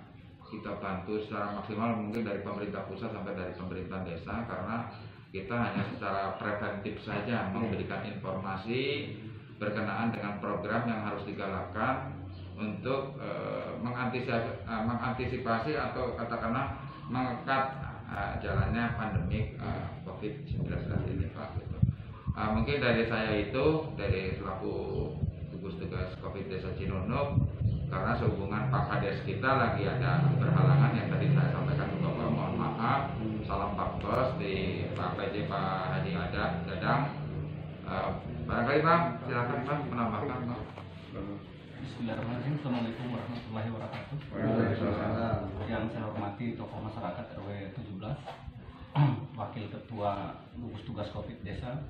kita bantu secara maksimal, mungkin dari pemerintah pusat sampai dari pemerintah desa, karena kita hanya secara preventif saja memberikan informasi berkenaan dengan program yang harus digalakkan untuk mengantisipasi atau katakanlah mengekat jalannya pandemik COVID-19 ini Pak gitu. Mungkin dari saya itu, dari selaku gugus tugas COVID Desa Cinunuk, karena sehubungan Pak Kades kita lagi ada berhalangan yang tadi saya sampaikan juga Pak, mohon maaf. Salam Pak Bos di Pak PJ Pak Haji Dadang. Barangkali Pak, silakan Pak menambahkan Pak. Bismillahirrahmanirrahim. Assalamualaikum warahmatullahi wabarakatuh. Yang saya hormati tokoh masyarakat RW 17, Wakil Ketua Gugus Tugas COVID Desa,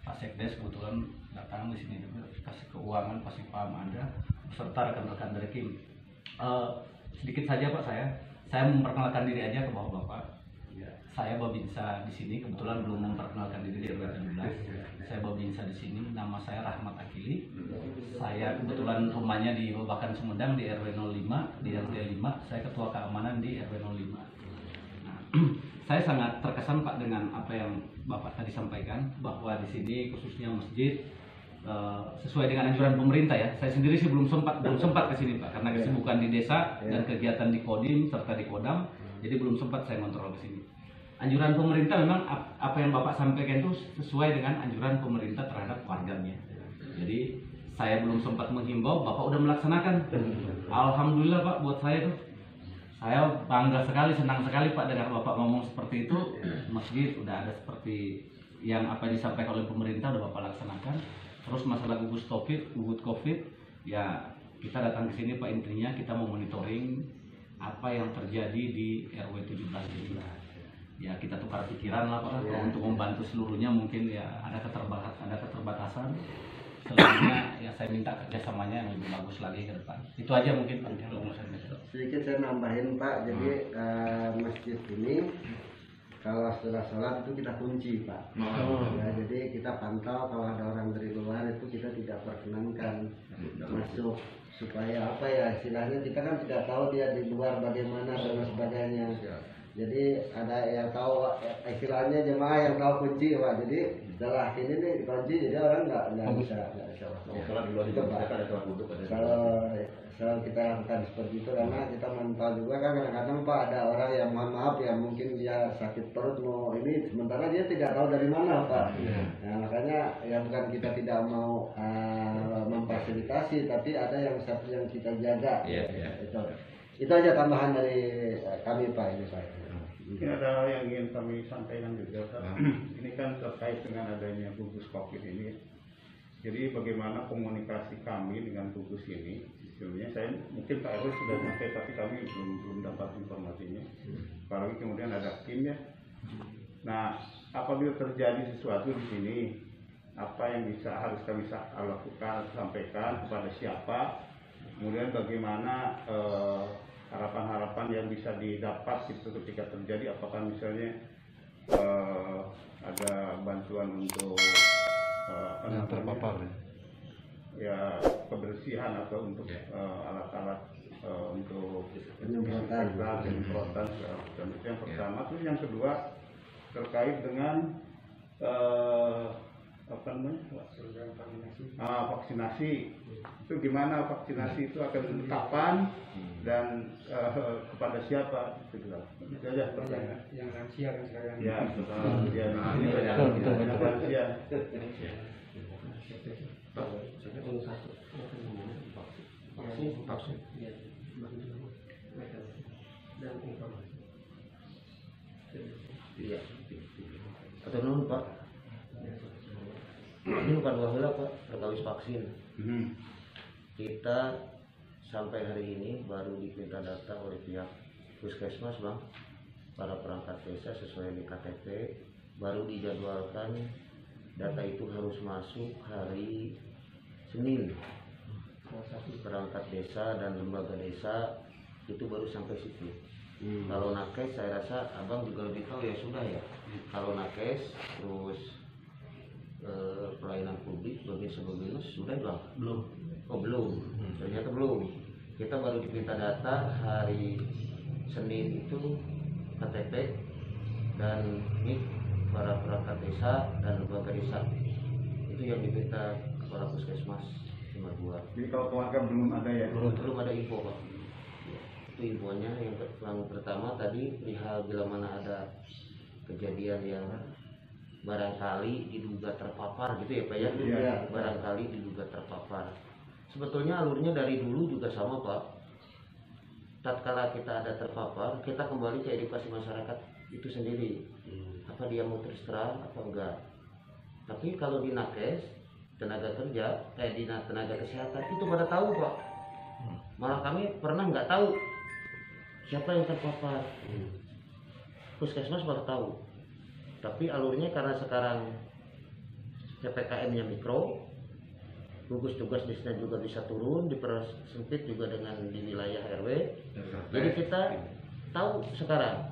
Pak Sekdes kebetulan datang di sini juga, kasih keuangan pasti paham Anda, beserta rekan-rekan dari Kim. Sedikit saja Pak, saya memperkenalkan diri aja ke Bapak. Saya Babinsa di sini, kebetulan belum memperkenalkan diri di RW 17. Saya Babinsa di sini, nama saya Rahmat Akili. Saya kebetulan rumahnya di Babakan Sumedang di RW 05, di RT 5. Saya ketua keamanan di RW 05. Nah, saya sangat terkesan Pak dengan apa yang Bapak tadi sampaikan, bahwa di sini khususnya masjid sesuai dengan anjuran pemerintah ya. Saya sendiri sih belum sempat ke sini Pak, karena kesibukan di desa dan kegiatan di Kodim serta di Kodam, jadi belum sempat saya kontrol ke sini. Anjuran pemerintah memang apa yang Bapak sampaikan itu sesuai dengan anjuran pemerintah terhadap warganya. Jadi saya belum sempat menghimbau, Bapak udah melaksanakan. Alhamdulillah Pak, buat saya tuh, saya bangga sekali, senang sekali Pak dengan Bapak ngomong seperti itu. Masjid udah ada seperti yang apa yang disampaikan oleh pemerintah udah Bapak laksanakan. Terus masalah gugus COVID, ya kita datang ke sini Pak, intinya kita mau monitoring apa yang terjadi di RW 17 ini. Ya kita tukar pikiran lah Pak, untuk membantu seluruhnya mungkin ya ada keterbatasan. Selanjutnya ya saya minta kerjasamanya yang lebih bagus lagi ke depan. Itu aja mungkin Pak. Sedikit saya nambahin Pak, jadi masjid ini kalau setelah sholat itu kita kunci Pak. Ya, jadi kita pantau kalau ada orang dari luar itu kita tidak perkenankan masuk, supaya apa ya istilahnya, kita kan tidak tahu dia di luar bagaimana dan sebagainya. Jadi ada yang tahu istilahnya jemaah yang tahu kunci Pak. Jadi setelah ini nih kunci, jadi orang nggak bisa masuk. Kalau kita lakukan seperti itu, karena kita mantau juga kan kadang-kadang Pak ada orang yang mohon maaf ya mungkin dia sakit perut mau ini, sementara dia tidak tahu dari mana Pak. Nah makanya ya bukan kita tidak mau memfasilitasi, tapi ada yang satu yang kita jaga. Itu aja tambahan dari kami Pak ini Pak. Mungkin ada yang ingin kami sampaikan juga Pak. Ini kan terkait dengan adanya gugus COVID ini. Jadi bagaimana komunikasi kami dengan gugus ini? Sebelumnya saya mungkin Pak RW sudah sampai, tapi kami belum dapat informasinya. Apalagi kemudian ada tim ya. Nah, apabila terjadi sesuatu di sini, apa yang harus kami lakukan, sampaikan kepada siapa? Kemudian bagaimana harapan-harapan yang bisa didapat gitu ketika terjadi, apakah misalnya ada bantuan untuk yang terpapar ya kebersihan atau untuk alat-alat untuk penyemprotan segala macam. Itu yang pertama. Terus yang kedua terkait dengan vaksinasi. Itu gimana vaksinasi itu akan kapan dan kepada siapa? Itu aja pertanyaan. Yang lansia kan sekarang. Ya, ini banyak lansia. dan informasi. Iya. Atau nun Pak. Ini bukan wahala Pak, terkawis vaksin. Kita sampai hari ini baru diminta data oleh pihak Puskesmas Bang, para perangkat desa sesuai dengan KTP, baru dijadwalkan data itu harus masuk hari Senin. Perangkat desa dan lembaga desa itu baru sampai situ. Kalau nakes saya rasa abang juga lebih tahu ya sudah ya. Kalau nakes terus pelayanan publik sebagainya sudah bang? Belum. Oh belum. Ternyata belum. Kita baru diminta data hari Senin itu KTP dan ini para perangkat desa dan lembaga desa itu yang diminta kepala puskesmas 52. Jadi kalau keluarga belum ada ya? Belum ada info Pak. Itu infonya yang pertama tadi perihal bila mana ada kejadian yang barangkali diduga terpapar gitu ya Pak ya? Iya. Barangkali diduga terpapar. Sebetulnya alurnya dari dulu juga sama Pak. Tatkala kita ada terpapar, kita kembali ke edukasi masyarakat itu sendiri. Apa dia mau terus terang apa enggak. Tapi kalau di nakes, tenaga kerja, di tenaga kesehatan itu pada tahu Pak. Malah kami pernah nggak tahu siapa yang terpapar. Puskesmas baru tahu. Tapi alurnya karena sekarang PPKM-nya mikro, gugus tugas desanya juga bisa turun, dipersempit juga dengan di wilayah RW. Jadi kita tahu sekarang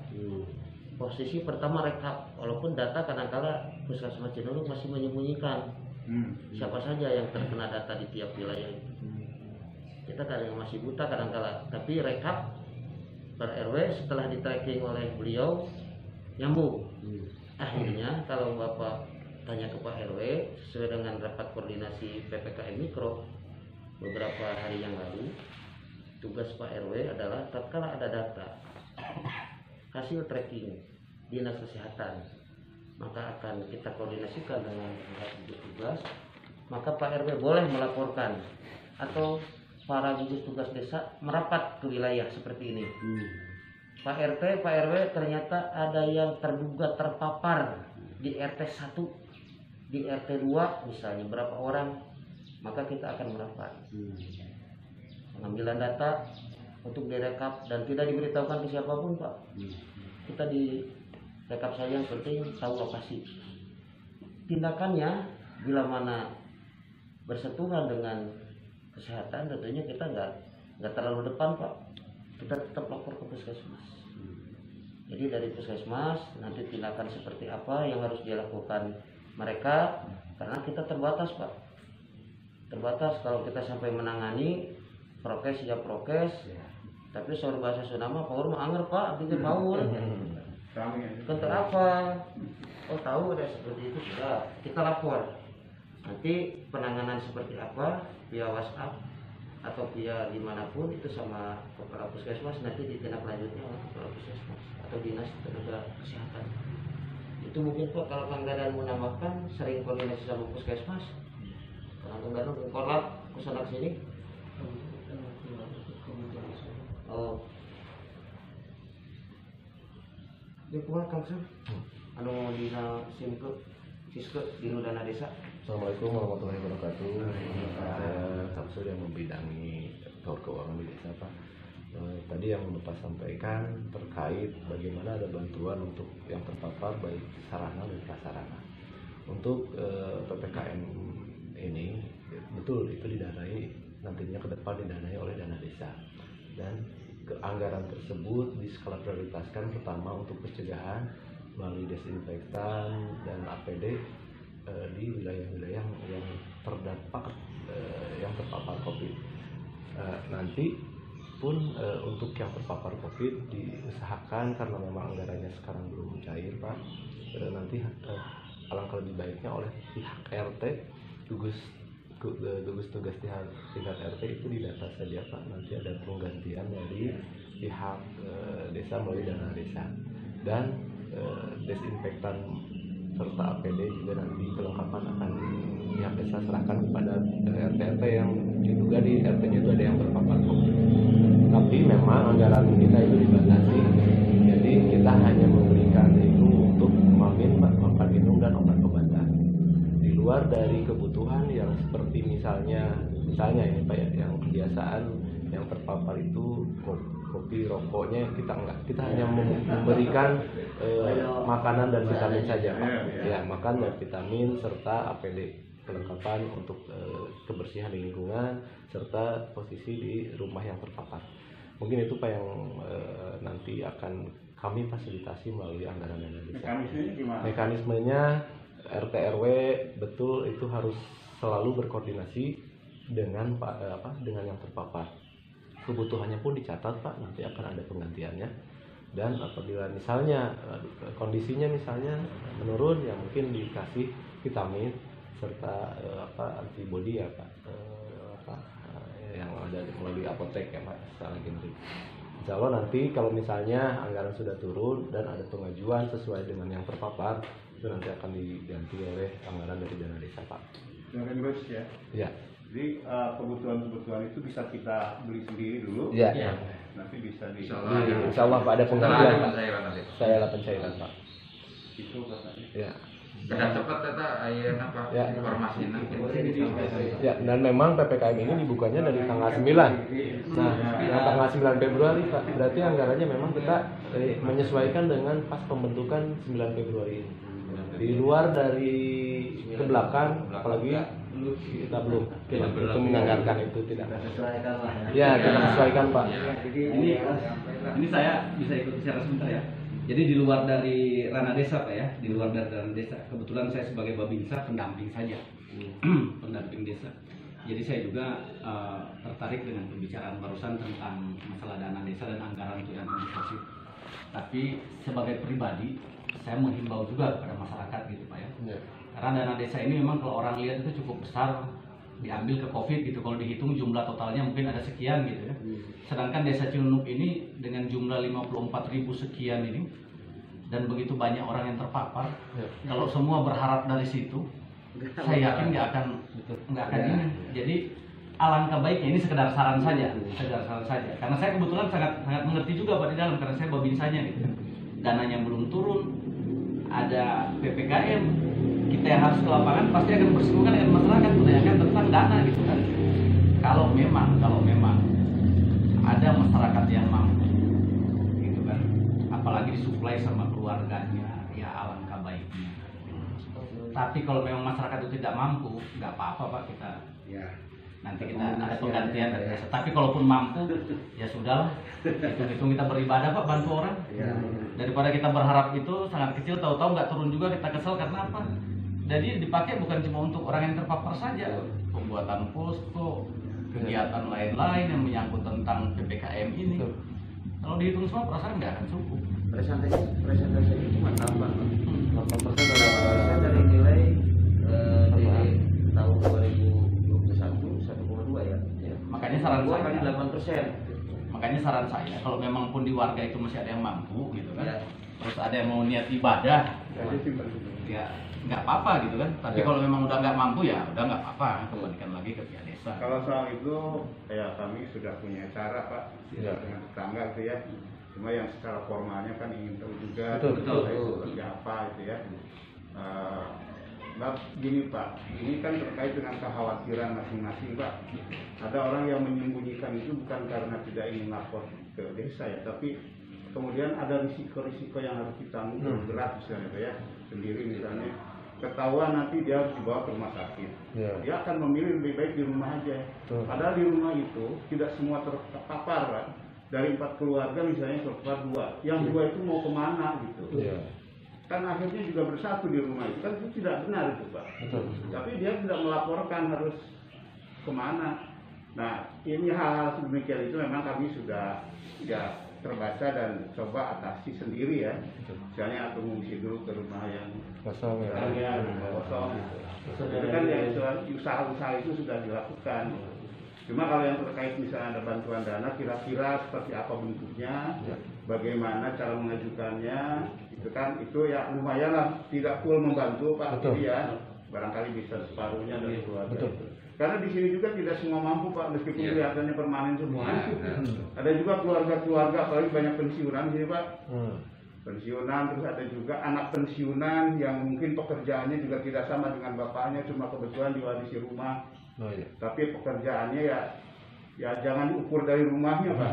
posisi pertama rekap, walaupun data kadang-kala Puskesmas Cinunuk masih menyembunyikan siapa saja yang terkena data di tiap wilayah itu. Kita kadang masih buta kadang-kala, tapi rekap per RW setelah di tracking oleh beliau nyambung. Akhirnya kalau Bapak tanya ke Pak RW sesuai dengan rapat koordinasi PPKM Mikro beberapa hari yang lalu, tugas Pak RW adalah tatkala ada data hasil tracking dinas kesehatan, maka akan kita koordinasikan dengan gugus tugas, maka Pak RW boleh melaporkan atau para gugus tugas desa merapat ke wilayah seperti ini. Pak RT, Pak RW ternyata ada yang terduga terpapar di RT 1, di RT 2 misalnya berapa orang, maka kita akan merapat. Pengambilan data untuk direkap dan tidak diberitahukan ke siapapun Pak. Kita di rekap saja, yang penting tahu lokasi. Tindakannya bila mana bersentuhan dengan kesehatan tentunya kita nggak terlalu depan Pak. Kita tetap lapor ke puskesmas. Jadi dari puskesmas nanti tindakan seperti apa yang harus dilakukan mereka, karena kita terbatas Pak. Terbatas kalau kita sampai menangani prokes ya prokes, tapi soal bahasa Sunda mah power mah anger Pak, bikin power. Kontak apa? Oh tahu ada seperti itu sudah kita lapor. Nanti penanganan seperti apa via WhatsApp atau via dimanapun itu sama kepala puskesmas, nanti ditindaklanjutnya oleh kepala puskesmas atau dinas tenaga kesehatan. Itu mungkin Pak kalau Kang Dadan menambahkan sering koordinasi sama puskesmas. Kalau Kang Dadan korlap kesana sini. Oh. Dia kuat Kang Sam. Anu dina simke siske dinu dana desa. Assalamualaikum warahmatullahi wabarakatuh. Saya Samsul yang membidangi sektor keuangan di desa Pak. Tadi yang Bapak sampaikan terkait bagaimana ada bantuan untuk yang terpapar baik sarana dan prasarana. Untuk PPKM ini betul itu didanai nantinya ke depan didanai oleh dana desa, dan keanggaran tersebut diskala prioritaskan pertama untuk pencegahan melalui desinfektan dan APD di wilayah-wilayah yang terdampak yang terpapar COVID. Nanti pun untuk yang terpapar COVID diusahakan karena memang anggarannya sekarang belum cair Pak. Nanti alangkah lebih baiknya oleh pihak RT, gugus tugas tingkat RT itu didata saja Pak. Nanti ada penggantian dari pihak desa melalui dana desa, dan desinfektan serta APD juga nanti kelengkapan akan pihak desa serahkan tanyakan kepada RT yang diduga di RT-nya itu ada yang terpapar COVID. Tapi memang anggaran kita itu dibatasi, jadi kita hanya memberikan itu untuk mamin, makan minum dan obat-obatan. Di luar dari kebutuhan yang seperti misalnya ini Pak ya, yang kebiasaan yang terpapar itu kopi, rokoknya kita enggak. Kita hanya memberikan makanan dan vitamin saja Pak. Ya, makan dan vitamin serta APD, kelengkapan untuk kebersihan di lingkungan serta posisi di rumah yang terpapar. Mungkin itu Pak yang nanti akan kami fasilitasi melalui anggaran dana desa. Mekanismenya gimana? Mekanismenya RT RW betul itu harus selalu berkoordinasi dengan dengan yang terpapar. Kebutuhannya pun dicatat Pak, nanti akan ada penggantiannya. Dan apabila misalnya kondisinya misalnya menurun, ya mungkin dikasih vitamin serta antibody ya Pak, yang ada melalui apotek ya Pak, secara generik. Insya Allah nanti kalau misalnya anggaran sudah turun dan ada pengajuan sesuai dengan yang terpapar, itu nanti akan diganti oleh anggaran dari dana desa Pak. Terus ya? Ya. Jadi kebutuhan-kebutuhan itu bisa kita beli sendiri dulu. Ya. Nanti bisa di. Insya Allah Pak ada penggantian Pak. Saya lah pencairan Pak. Itu katanya. Ya. Sudah cepat Tata ayat apa informasi nanti. Ya, dan memang PPKM ini dibukanya dari tanggal 9. Nah, yang tanggal 9 Februari Pak, berarti anggarannya memang kita menyesuaikan dengan pas pembentukan 9 Februari ini. Di luar dari ke belakang, apalagi kita belum menganggarkan itu tidak. Ya, kita sesuaikan Pak. Ini saya bisa ikut bicara sebentar ya. Jadi di luar dari ranah desa Pak ya, di luar dari ranah desa. Kebetulan saya sebagai Babinsa pendamping saja, pendamping desa. Jadi saya juga tertarik dengan pembicaraan barusan tentang masalah dana desa dan anggaran untuk dana desa. Tapi sebagai pribadi, saya menghimbau juga kepada masyarakat gitu Pak ya. Karena dana desa ini memang kalau orang lihat itu cukup besar, diambil ke COVID gitu. Kalau dihitung jumlah totalnya mungkin ada sekian gitu ya. Sedangkan desa Cinunuk ini dengan jumlah 54.000 sekian ini dan begitu banyak orang yang terpapar, kalau semua berharap dari situ, saya yakin nggak akan ini. Jadi alangkah baiknya, ini sekedar saran saja, Karena saya kebetulan sangat mengerti juga Pak di dalam, karena saya babinsanya gitu. Dananya belum turun, ada PPKM, kita yang harus ke lapangan pasti akan bersinggungan dengan masyarakat menanyakan tentang dana gitu kan. Kalau memang ada masyarakat yang mampu gitu kan, apalagi disuplai sama keluarganya, ya alangkah baiknya. Tapi kalau memang masyarakat itu tidak mampu, nggak apa-apa Pak, kita nanti kita ada penggantian dari desa. Tapi kalaupun mampu, ya sudahlah, hitung-hitung kita beribadah Pak, bantu orang. Daripada kita berharap itu sangat kecil, tahu-tahu nggak turun juga, kita kesel karena apa? Jadi dipakai bukan cuma untuk orang yang terpapar saja, pembuatan posko, kegiatan lain-lain yang menyangkut tentang PPKM ini. Kalau dihitung semua perasaan nggak akan cukup. Presentasi itu cuma tambah 8% dari nilai di tahun 2021 1,2 ya. Makanya saran saya kali 8%. Makanya saran saya, kalau memang pun di warga itu masih ada yang mampu gitu kan, terus ada yang mau niat ibadah, ya nggak apa-apa gitu kan. Tapi kalau memang udah nggak mampu ya udah nggak apa-apa, kembalikan lagi ke pihak desa. Kalau soal itu ya kami sudah punya cara Pak dengan tetangga gitu ya. Cuma yang secara formalnya kan ingin tahu juga seperti apa gitu ya. Gini Pak, ini kan terkait dengan kekhawatiran masing-masing Pak. Ada orang yang menyembunyikan itu bukan karena tidak ingin lapor ke desa ya, tapi kemudian ada risiko-risiko yang harus ditanggung berat misalnya ya, sendiri misalnya. Ketahuan nanti dia harus dibawa ke rumah sakit. Dia akan memilih lebih baik di rumah aja. Padahal di rumah itu tidak semua terpapar kan. Dari 4 keluarga misalnya terpapar 2. Yang 2 itu mau kemana gitu. Kan akhirnya juga bersatu di rumah itu. Kan itu tidak benar itu Pak. Tapi dia tidak melaporkan harus kemana. Nah ini hal-hal sedemikian itu memang kami sudah terbaca dan coba atasi sendiri ya. Misalnya atau mengungsi dulu ke rumah yang kosong gitu. Jadi kan yang usaha-usaha itu sudah dilakukan. Cuma kalau yang terkait misalnya ada bantuan dana, kira-kira seperti apa bentuknya, bagaimana cara mengajukannya, itu kan itu ya lumayan lah, tidak full membantu Pak. Jadi ya barangkali bisa separuhnya dari keluarga. Betul. Karena di sini juga tidak semua mampu Pak, meskipun kelihatannya permanen semua. Ada juga keluarga-keluarga, apalagi banyak pensiunan sini Pak. Pensiunan, terus ada juga anak pensiunan yang mungkin pekerjaannya juga tidak sama dengan bapaknya, cuma kebetulan diwarisi rumah. Tapi pekerjaannya ya jangan diukur dari rumahnya Pak.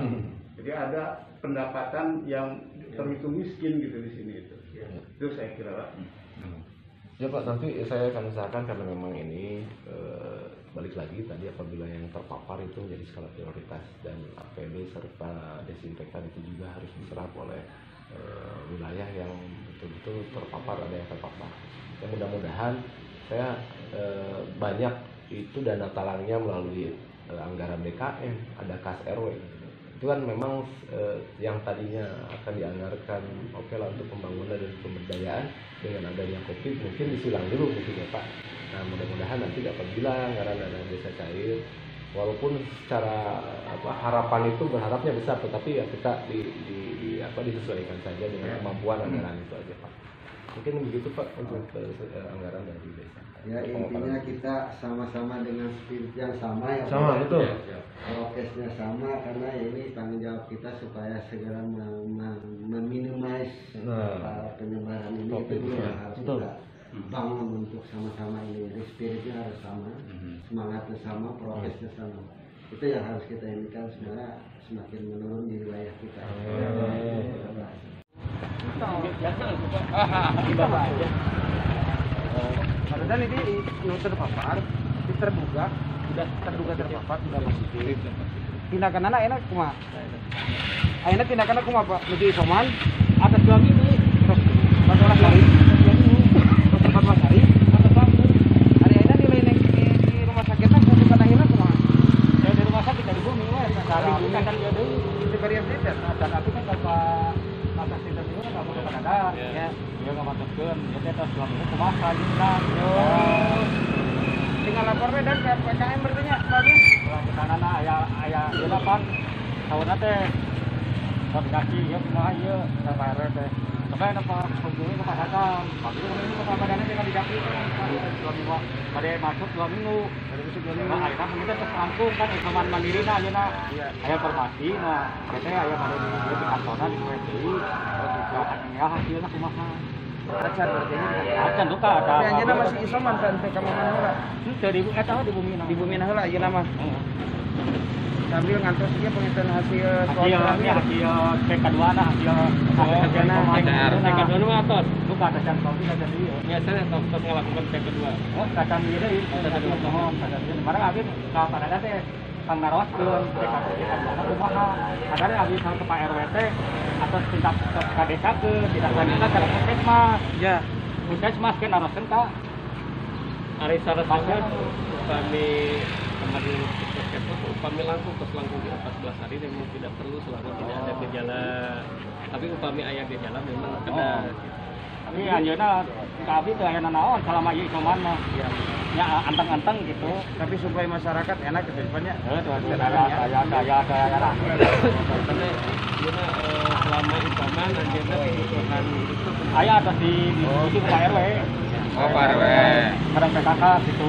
Jadi ada pendapatan yang terhitung miskin gitu di sini itu. Itu saya kira Pak. Ya Pak, nanti saya akan usahakan karena memang ini balik lagi tadi apabila yang terpapar itu menjadi skala prioritas dan APD serta desinfektan itu juga harus diserap oleh wilayah yang betul-betul terpapar, ada yang terpapar. Ya mudah-mudahan saya banyak itu dana talangnya melalui anggaran DKM, ada kas RW. Itu kan memang yang tadinya akan dianggarkan oke lah untuk pembangunan dan pemberdayaan, dengan adanya COVID mungkin disilang dulu mungkin ya Pak. Nah mudah-mudahan nanti apabila anggaran dana desa cair, walaupun secara harapan itu berharapnya besar, tetapi ya kita disesuaikan saja dengan kemampuan anggaran itu aja Pak. Mungkin begitu Pak untuk anggaran dari desa. Ya intinya kita sama-sama dengan spirit yang sama ya. Sama Pak. betul. Prokesnya sama karena ini tanggung jawab kita supaya segera meminimais penyebaran ini. Itu juga harus kita bangun untuk sama-sama ini. Jadi spiritnya harus sama, semangatnya sama, prokesnya sama. Itu yang harus kita inikan supaya semakin menurun di wilayah kita. Dan ini terpapar, terduga terpapar sudah positif. Tindakan anak enak kumaha? Ayeuna tindakan aku mah Pak, menuju isoman atas 2 minggu terus 14 hari. 14 hari atas langsung. Hari ayeuna di rumah sakit teh bukan ayeuna kumaha? Saya di rumah sakit dari bumi we, dari bumi kan dia deui diberi update dan tapi kan Bapak masa kita dulu enggak boleh ada ya. Dia enggak masukkeun, dia teh tos 2 minggu kumaha selanjutnya. Tinggal lapor we dan ke PKM berarti-nya, Pak. Sana aya ieu lapan sauna teh koordinasi ya kumaha ieu sama RW teh. Sampai napa kunjungi ke pasar. Pagi ini ke badannya tinggal didapi. Pada masuk 2 minggu. Nah, ayeuna kita terus rampung kan isoman mandirina ayeuna. Aya informasi nah teh aya pada di kantorna di WTI. Ya hasilna kumaha. Acan berarti acan duka ada. Tapi anjeunna masih isoman kan teh ka mana heula? Teu di eta di bumi heula ayeuna mah. Sambil ngantos dia penghitungan hasil TK2 nah hasil TK2 mah atos bukan ada can kopi ada dia biasanya tos ngelakukan TK2 kacang ieu deui ada mohon ada kemarin abis ka padana teh kang narawaskeun TK2 kumaha kadang abis ke Pak RW teh atas tingkat ka desa ke tidak lanjutna ka puskesmas ya puskesmas ke naroskeun ka ari saresna kami kemarin upami langsung di 14 hari memang tidak perlu selama tidak ada gejala, tapi upami ayah gejala memang ada. Tapi anjeunna kami teh aya naon selama ieu isoman mah ya anteng-anteng gitu. Tapi supaya masyarakat enak ke depannya. Saya selama isoman anjeunna kebutuhan aya atas di Pak RW. Oh, Pak RW. Kadang PKK gitu.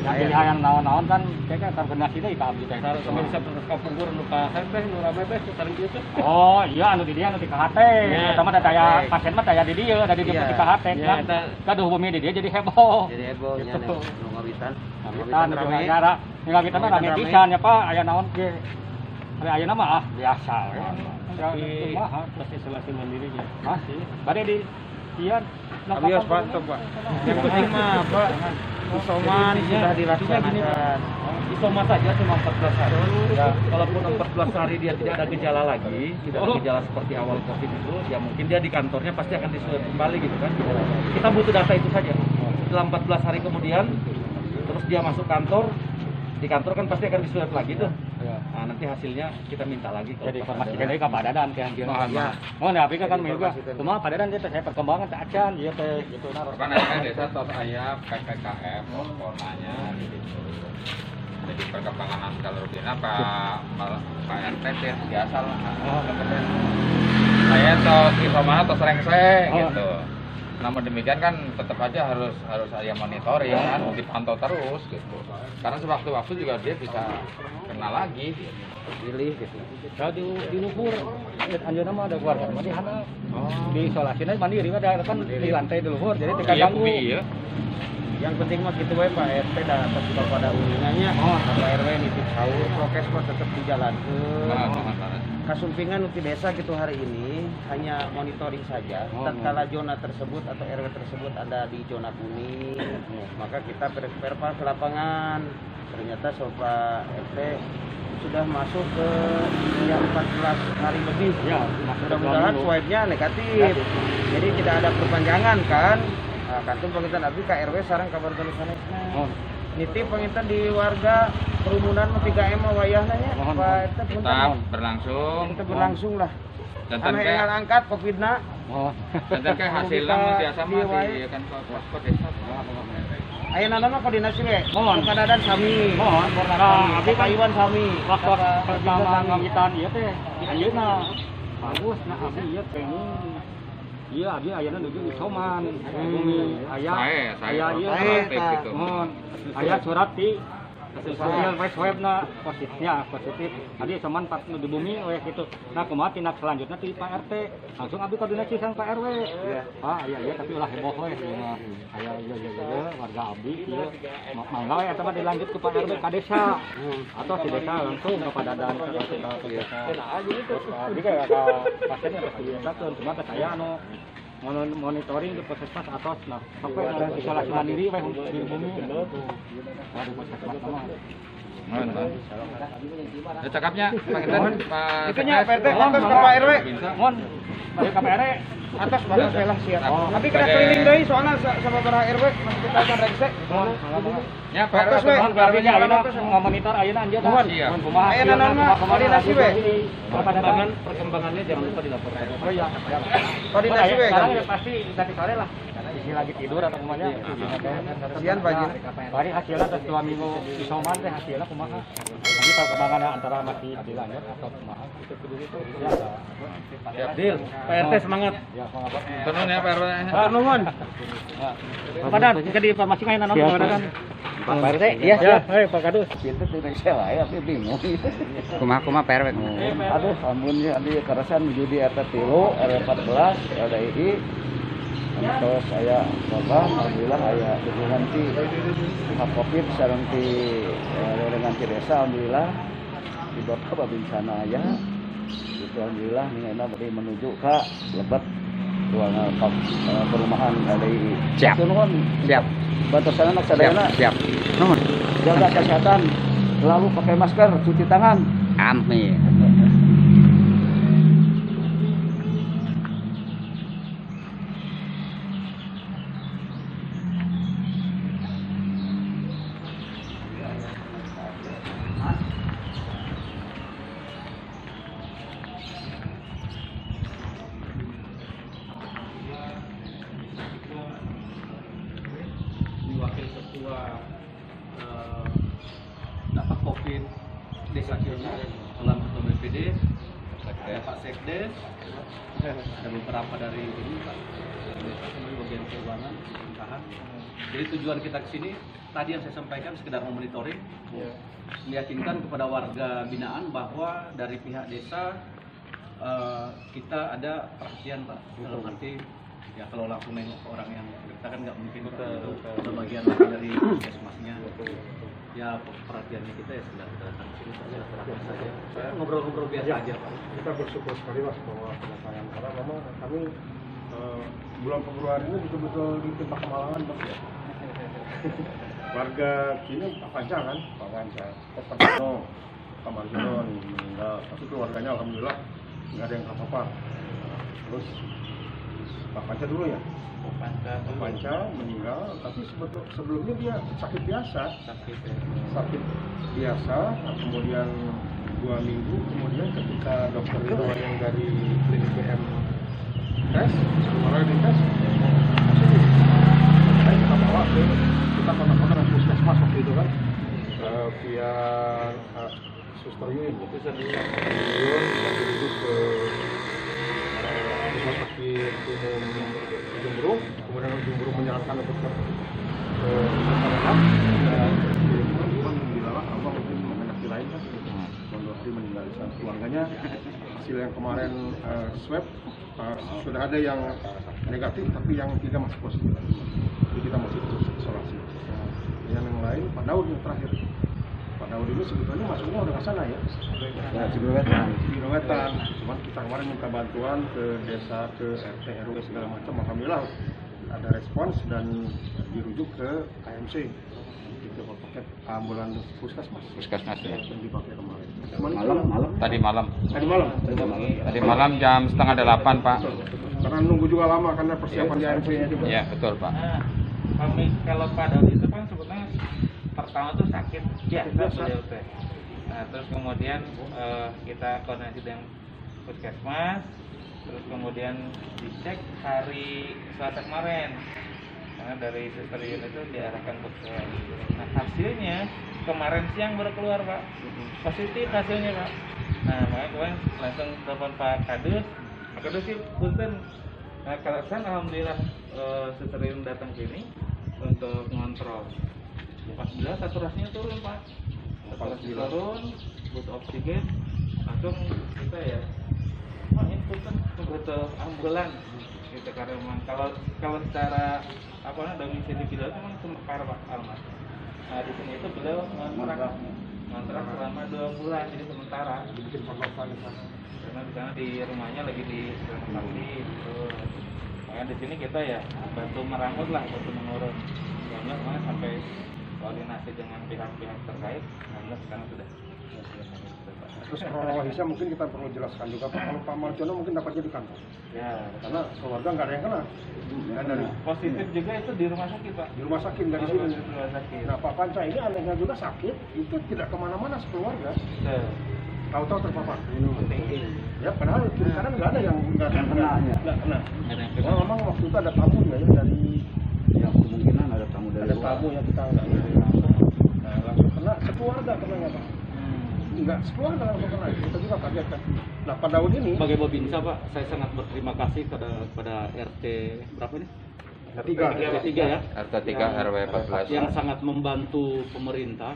Jadi yang naon-naon kan kayak koordinasi deui ka abdi teh. Samun sapungkur nu ka teh nu rame teh sareng kieu teh. Oh, iya anu di dieu anu di KHT. Pertama da daya pasien mah daya di dieu, dari di KHT kan. Kaduh bumi di dieu jadi heboh. Jadi heboh nya nu ngawitan. Ngawitan negara. Ngawitan mah rame pisan ya Pak, aya naon ge. Ari ayeuna mah biasa we. Masih isolasi mandiri ya. Masih. Bade di ieu Abios Pak, stop Pak. Yang penting mah Pak, isoman sudah dilaksanakan. Isoman saja cuma 14 hari. Ya, kalaupun 14 hari dia tidak ada gejala lagi, tidak ada gejala seperti awal COVID itu, ya mungkin dia di kantornya pasti akan diswab kembali gitu kan. Kita butuh data itu saja. Setelah 14 hari kemudian, terus dia masuk kantor, di kantor kan pasti akan diswab lagi tuh. Nah, nanti hasilnya kita minta lagi. Jadi informasikan lagi ke Pak Dadan kan. Ya. Oh, nah, tapi kan juga. Cuma Pak Dadan dia saya perkembangan tak acan dia teh gitu nah. Kan ada desa tos aya PPKM polanya gitu. Jadi perkembangan kalau rutin apa Pak RT biasa lah. Oh, saya tos isoman tos rengseng gitu. namun demikian kan tetap aja harus ada monitoring kan, dipantau terus gitu. Karena sewaktu-waktu juga dia bisa kena lagi pilih gitu. Kalau di luhur, anjeunna mah ada keluarga mah di handap. Di isolasinya mandiri ada kan di lantai di luhur, jadi tidak ganggu. Iya. Yang penting mah gitu we Pak RT dah atas kepada uninganya. Pak RW nitip sahur, prokes mah tetap dijalankan. Kasumpingan di desa gitu hari ini hanya monitoring saja. Tatkala zona tersebut atau RW tersebut ada di zona kuning, maka kita perpal ke lapangan. Ternyata Sofa RT sudah masuk ke 14 hari lebih. Ya, mudah-mudahan swabnya negatif. Jadi tidak ada perpanjangan kan. Nah, kantung pengintan abdi KRW sareng kabar tulisannya. Nitip pengintan di warga kerumunan 3M wayahna nya. Pak RT tetap berlangsung. Tetap berlangsung lah. Dan tinggal angkat Covid-na. Dan terkait hasilnya biasa mah di kan posko desa. Ayo nana mah koordinasi we. Mohon kadadan sami. Mohon koordinasi. Abi kayuan sami. Waktu pertama ngitan ieu teh ayeuna bagus nah abi ieu pengen. Iya abi ayeuna nuju isoman. Bumi aya. Saya ieu gitu. Mohon aya surat di hasil webna positif. Adi isoman pas nu di bumi we kitu. Nah kumaha tindak selanjutnya ti Pak RT. Langsung abi koordinasi sang Pak RW. Pak iya tapi ulah heboh we. Aya warga abdi ieu mangga we eta mah dilanjut ke Pak RW ka desa. Atau si desa langsung ke Padadan ke desa. Abi ka pasiennya pasti dietakeun cuma teh aya anu monitoring di puskesmas atas nah sampai isolasi mandiri we di bumi. Baru puskesmas mah. Cakapnya Pak Itunya Pak RT atas ke Pak RW. Mohon balik ke Pak RW atas balas lelang siap. Tapi kena keliling deui soalna sababaraha RW masih kita akan rekse. Ya Pak RW abinya ayeuna ngomonitor ayeuna anjeun. Mohon kumaha ayeuna mah koordinasi we. Perkembangannya jangan lupa dilaporkan. Oh iya. Koordinasi we. Sekarang pasti dari sore lah. Isi lagi tidur atau kumanya. Kasihan Pak Jin. Bari hasilnya terus 2 minggu isoman teh hasilnya kumaha. Jadi perkembangannya antara masih dilanjut atau kumaha itu dulu itu ya. Siap deal. Pak RT semangat. Ya, semangat. Tenun ya Pak RT. Nuhun. Padan jadi informasi main naon Padan. Pak RT, iya. Ya, hei Pak Kadus. Pintu tidak sewa ya, tapi bingung. Kumaha Pak RW. Aduh, ampun ya, di karasan menuju di RT 3, RW 14, LDI. Terus saya alhamdulillah aya dukungan ti pihak Covid sareng ti dengan ti desa alhamdulillah di Bapak Babinsana aya. Itu alhamdulillah ningena bari menuju ka Lebet ruangan perumahan LDI. Siap. Nuhun. Siap. Bantu sana anak sadayana. Siap. Nuhun. Jaga kesehatan, selalu pakai masker, cuci tangan. Amin. Wakil Ketua dampak COVID Desa Ciunuk, dalam Ketua BPD, Pak Sekdes, ada beberapa dari ini Pak bagian keuangan, pemerintahan. Jadi tujuan kita ke sini tadi yang saya sampaikan sekedar memonitoring, meyakinkan kepada warga binaan bahwa dari pihak desa kita ada perhatian Pak, dalam arti ya kalau langsung nengok ke orang yang kita kan nggak mungkin itu ada bagian lagi dari puskesmasnya. Ya perhatiannya kita ya sekedar kita datang sini saja, ngobrol-ngobrol biasa aja Pak. Kita bersyukur sekali Mas bahwa kedatangan karena memang kami bulan Februari ini betul-betul ditimpa kemalangan Mas ya. Warga sini Pak Panca kan, Pak Panca, Pak Marjono meninggal, tapi keluarganya alhamdulillah nggak ada yang apa-apa. Terus Pak Panca dulu ya? Pak Panca meninggal, tapi sebelumnya dia sakit biasa. Sakit biasa, kemudian 2 minggu, kemudian ketika dokter itu yang dari klinik BM tes, kemarin di tes, kita bawa ke kita kontak-kontak dengan puskesmas waktu itu kan, via Suster Yun, itu saya dirujuk ke rumah sakit umum Jember buru, kemudian ujung buru menyarankan untuk ke masyarakat dan alhamdulillah Allah mungkin mengendaki lain kan. Dua hari meninggal keluarganya. Hasil yang kemarin swab sudah ada yang negatif, tapi yang 3 masih positif. Jadi kita masih terus isolasi. Yang lain Pak Daud yang terakhir. Pak Daud ini sebetulnya masuknya udah ke sana ya. Ya, Cibiruwetan. Cuman kita kemarin minta bantuan ke desa, ke RT, RW segala macam. Alhamdulillah ada respons dan dirujuk ke KMC. Itu paket ambulan puskesmas. Puskesmas ya. Yang dipakai kemarin. Tadi malam. Tadi malam jam 7:30 Pak. Karena nunggu juga lama karena persiapan di AMC-nya juga. Ya betul Pak. Kami kalau Pak Daud itu kan sebetulnya pertama tuh sakit biasa beliau teh. Nah terus kemudian kita koordinasi dengan puskesmas, terus kemudian dicek hari Selasa kemarin. Karena dari suster unit itu diarahkan ke nah hasilnya kemarin siang baru keluar Pak, positif hasilnya Pak. Nah makanya kemarin langsung telepon Pak Kadus sih punten. Nah kalau kan alhamdulillah suster unit datang sini untuk ngontrol. Pas bila saturasinya turun Pak, saturasi turun, butuh oksigen, langsung kita ya, ini punten butuh ambulan. Gitu, karena memang kalau secara apa domisili beliau itu memang Semekar Pak Almas. Nah di sini itu beliau ngontrak selama 2 bulan jadi sementara. Bikin perlombaan di sana. Karena di sana di rumahnya lagi di renovasi gitu. Makanya di sini kita ya bantu merangkut lah, bantu mengurus. Soalnya kemarin sampai koordinasi dengan pihak-pihak terkait, alhamdulillah sekarang sudah. Terus kronologisnya mungkin kita perlu jelaskan juga Pak. Kalau Pak Marjono mungkin dapatnya di kantor. Ya, karena keluarga nggak ada yang kena. Ya, dari positif juga itu di rumah sakit Pak. Di rumah sakit dari sini. Rumah sakit. Nah Pak Panca ini anehnya juga sakit, itu tidak kemana-mana sekeluarga. Tahu-tahu terpapar. Ya padahal kiri kanan nggak ada yang nggak kena. Nah, memang waktu itu ada tamu ya dari. Ya kemungkinan ada tamu dari luar. Ada tamu yang kita nggak langsung. Nah langsung kena sekeluarga kena nggak Pak? Enggak, sekeluarga langsung kena. Kita juga kaget kan. Nah Pak Daud ini sebagai Babinsa Pak, saya sangat berterima kasih kepada RT berapa ini? RT 3 ya. RT 3 RW 14. Yang sangat membantu pemerintah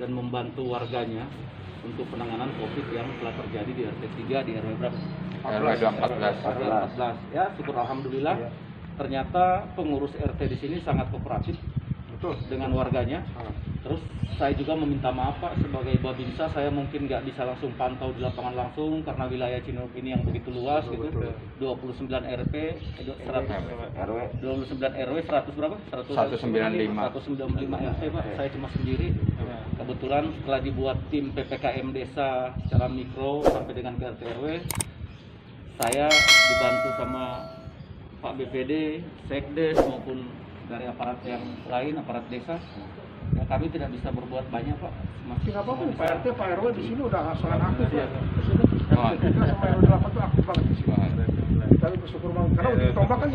dan membantu warganya untuk penanganan COVID yang telah terjadi di RT 3 di RW berapa? RW 14. Ya, syukur alhamdulillah. Ternyata pengurus RT di sini sangat kooperatif dengan warganya. Terus saya juga meminta maaf Pak, sebagai Babinsa saya mungkin nggak bisa langsung pantau di lapangan langsung karena wilayah Cinunuk ini yang begitu luas gitu. 29 RP, 29 RW 100 berapa? 195 RT Pak. Saya cuma sendiri. Kebetulan setelah dibuat tim PPKM desa secara mikro sampai dengan ke RT RW, saya dibantu sama Pak BPD, Sekdes maupun dari aparat yang lain, aparat desa. Ya, kami tidak bisa berbuat banyak Pak. Masih nggak apa-apa, Pak RT, Pak RW di sini udah sangat aktif ya. Di sini RT 3 sama RW 8 itu aktif banget di sini. Kita bersyukur banget karena uji tombak kan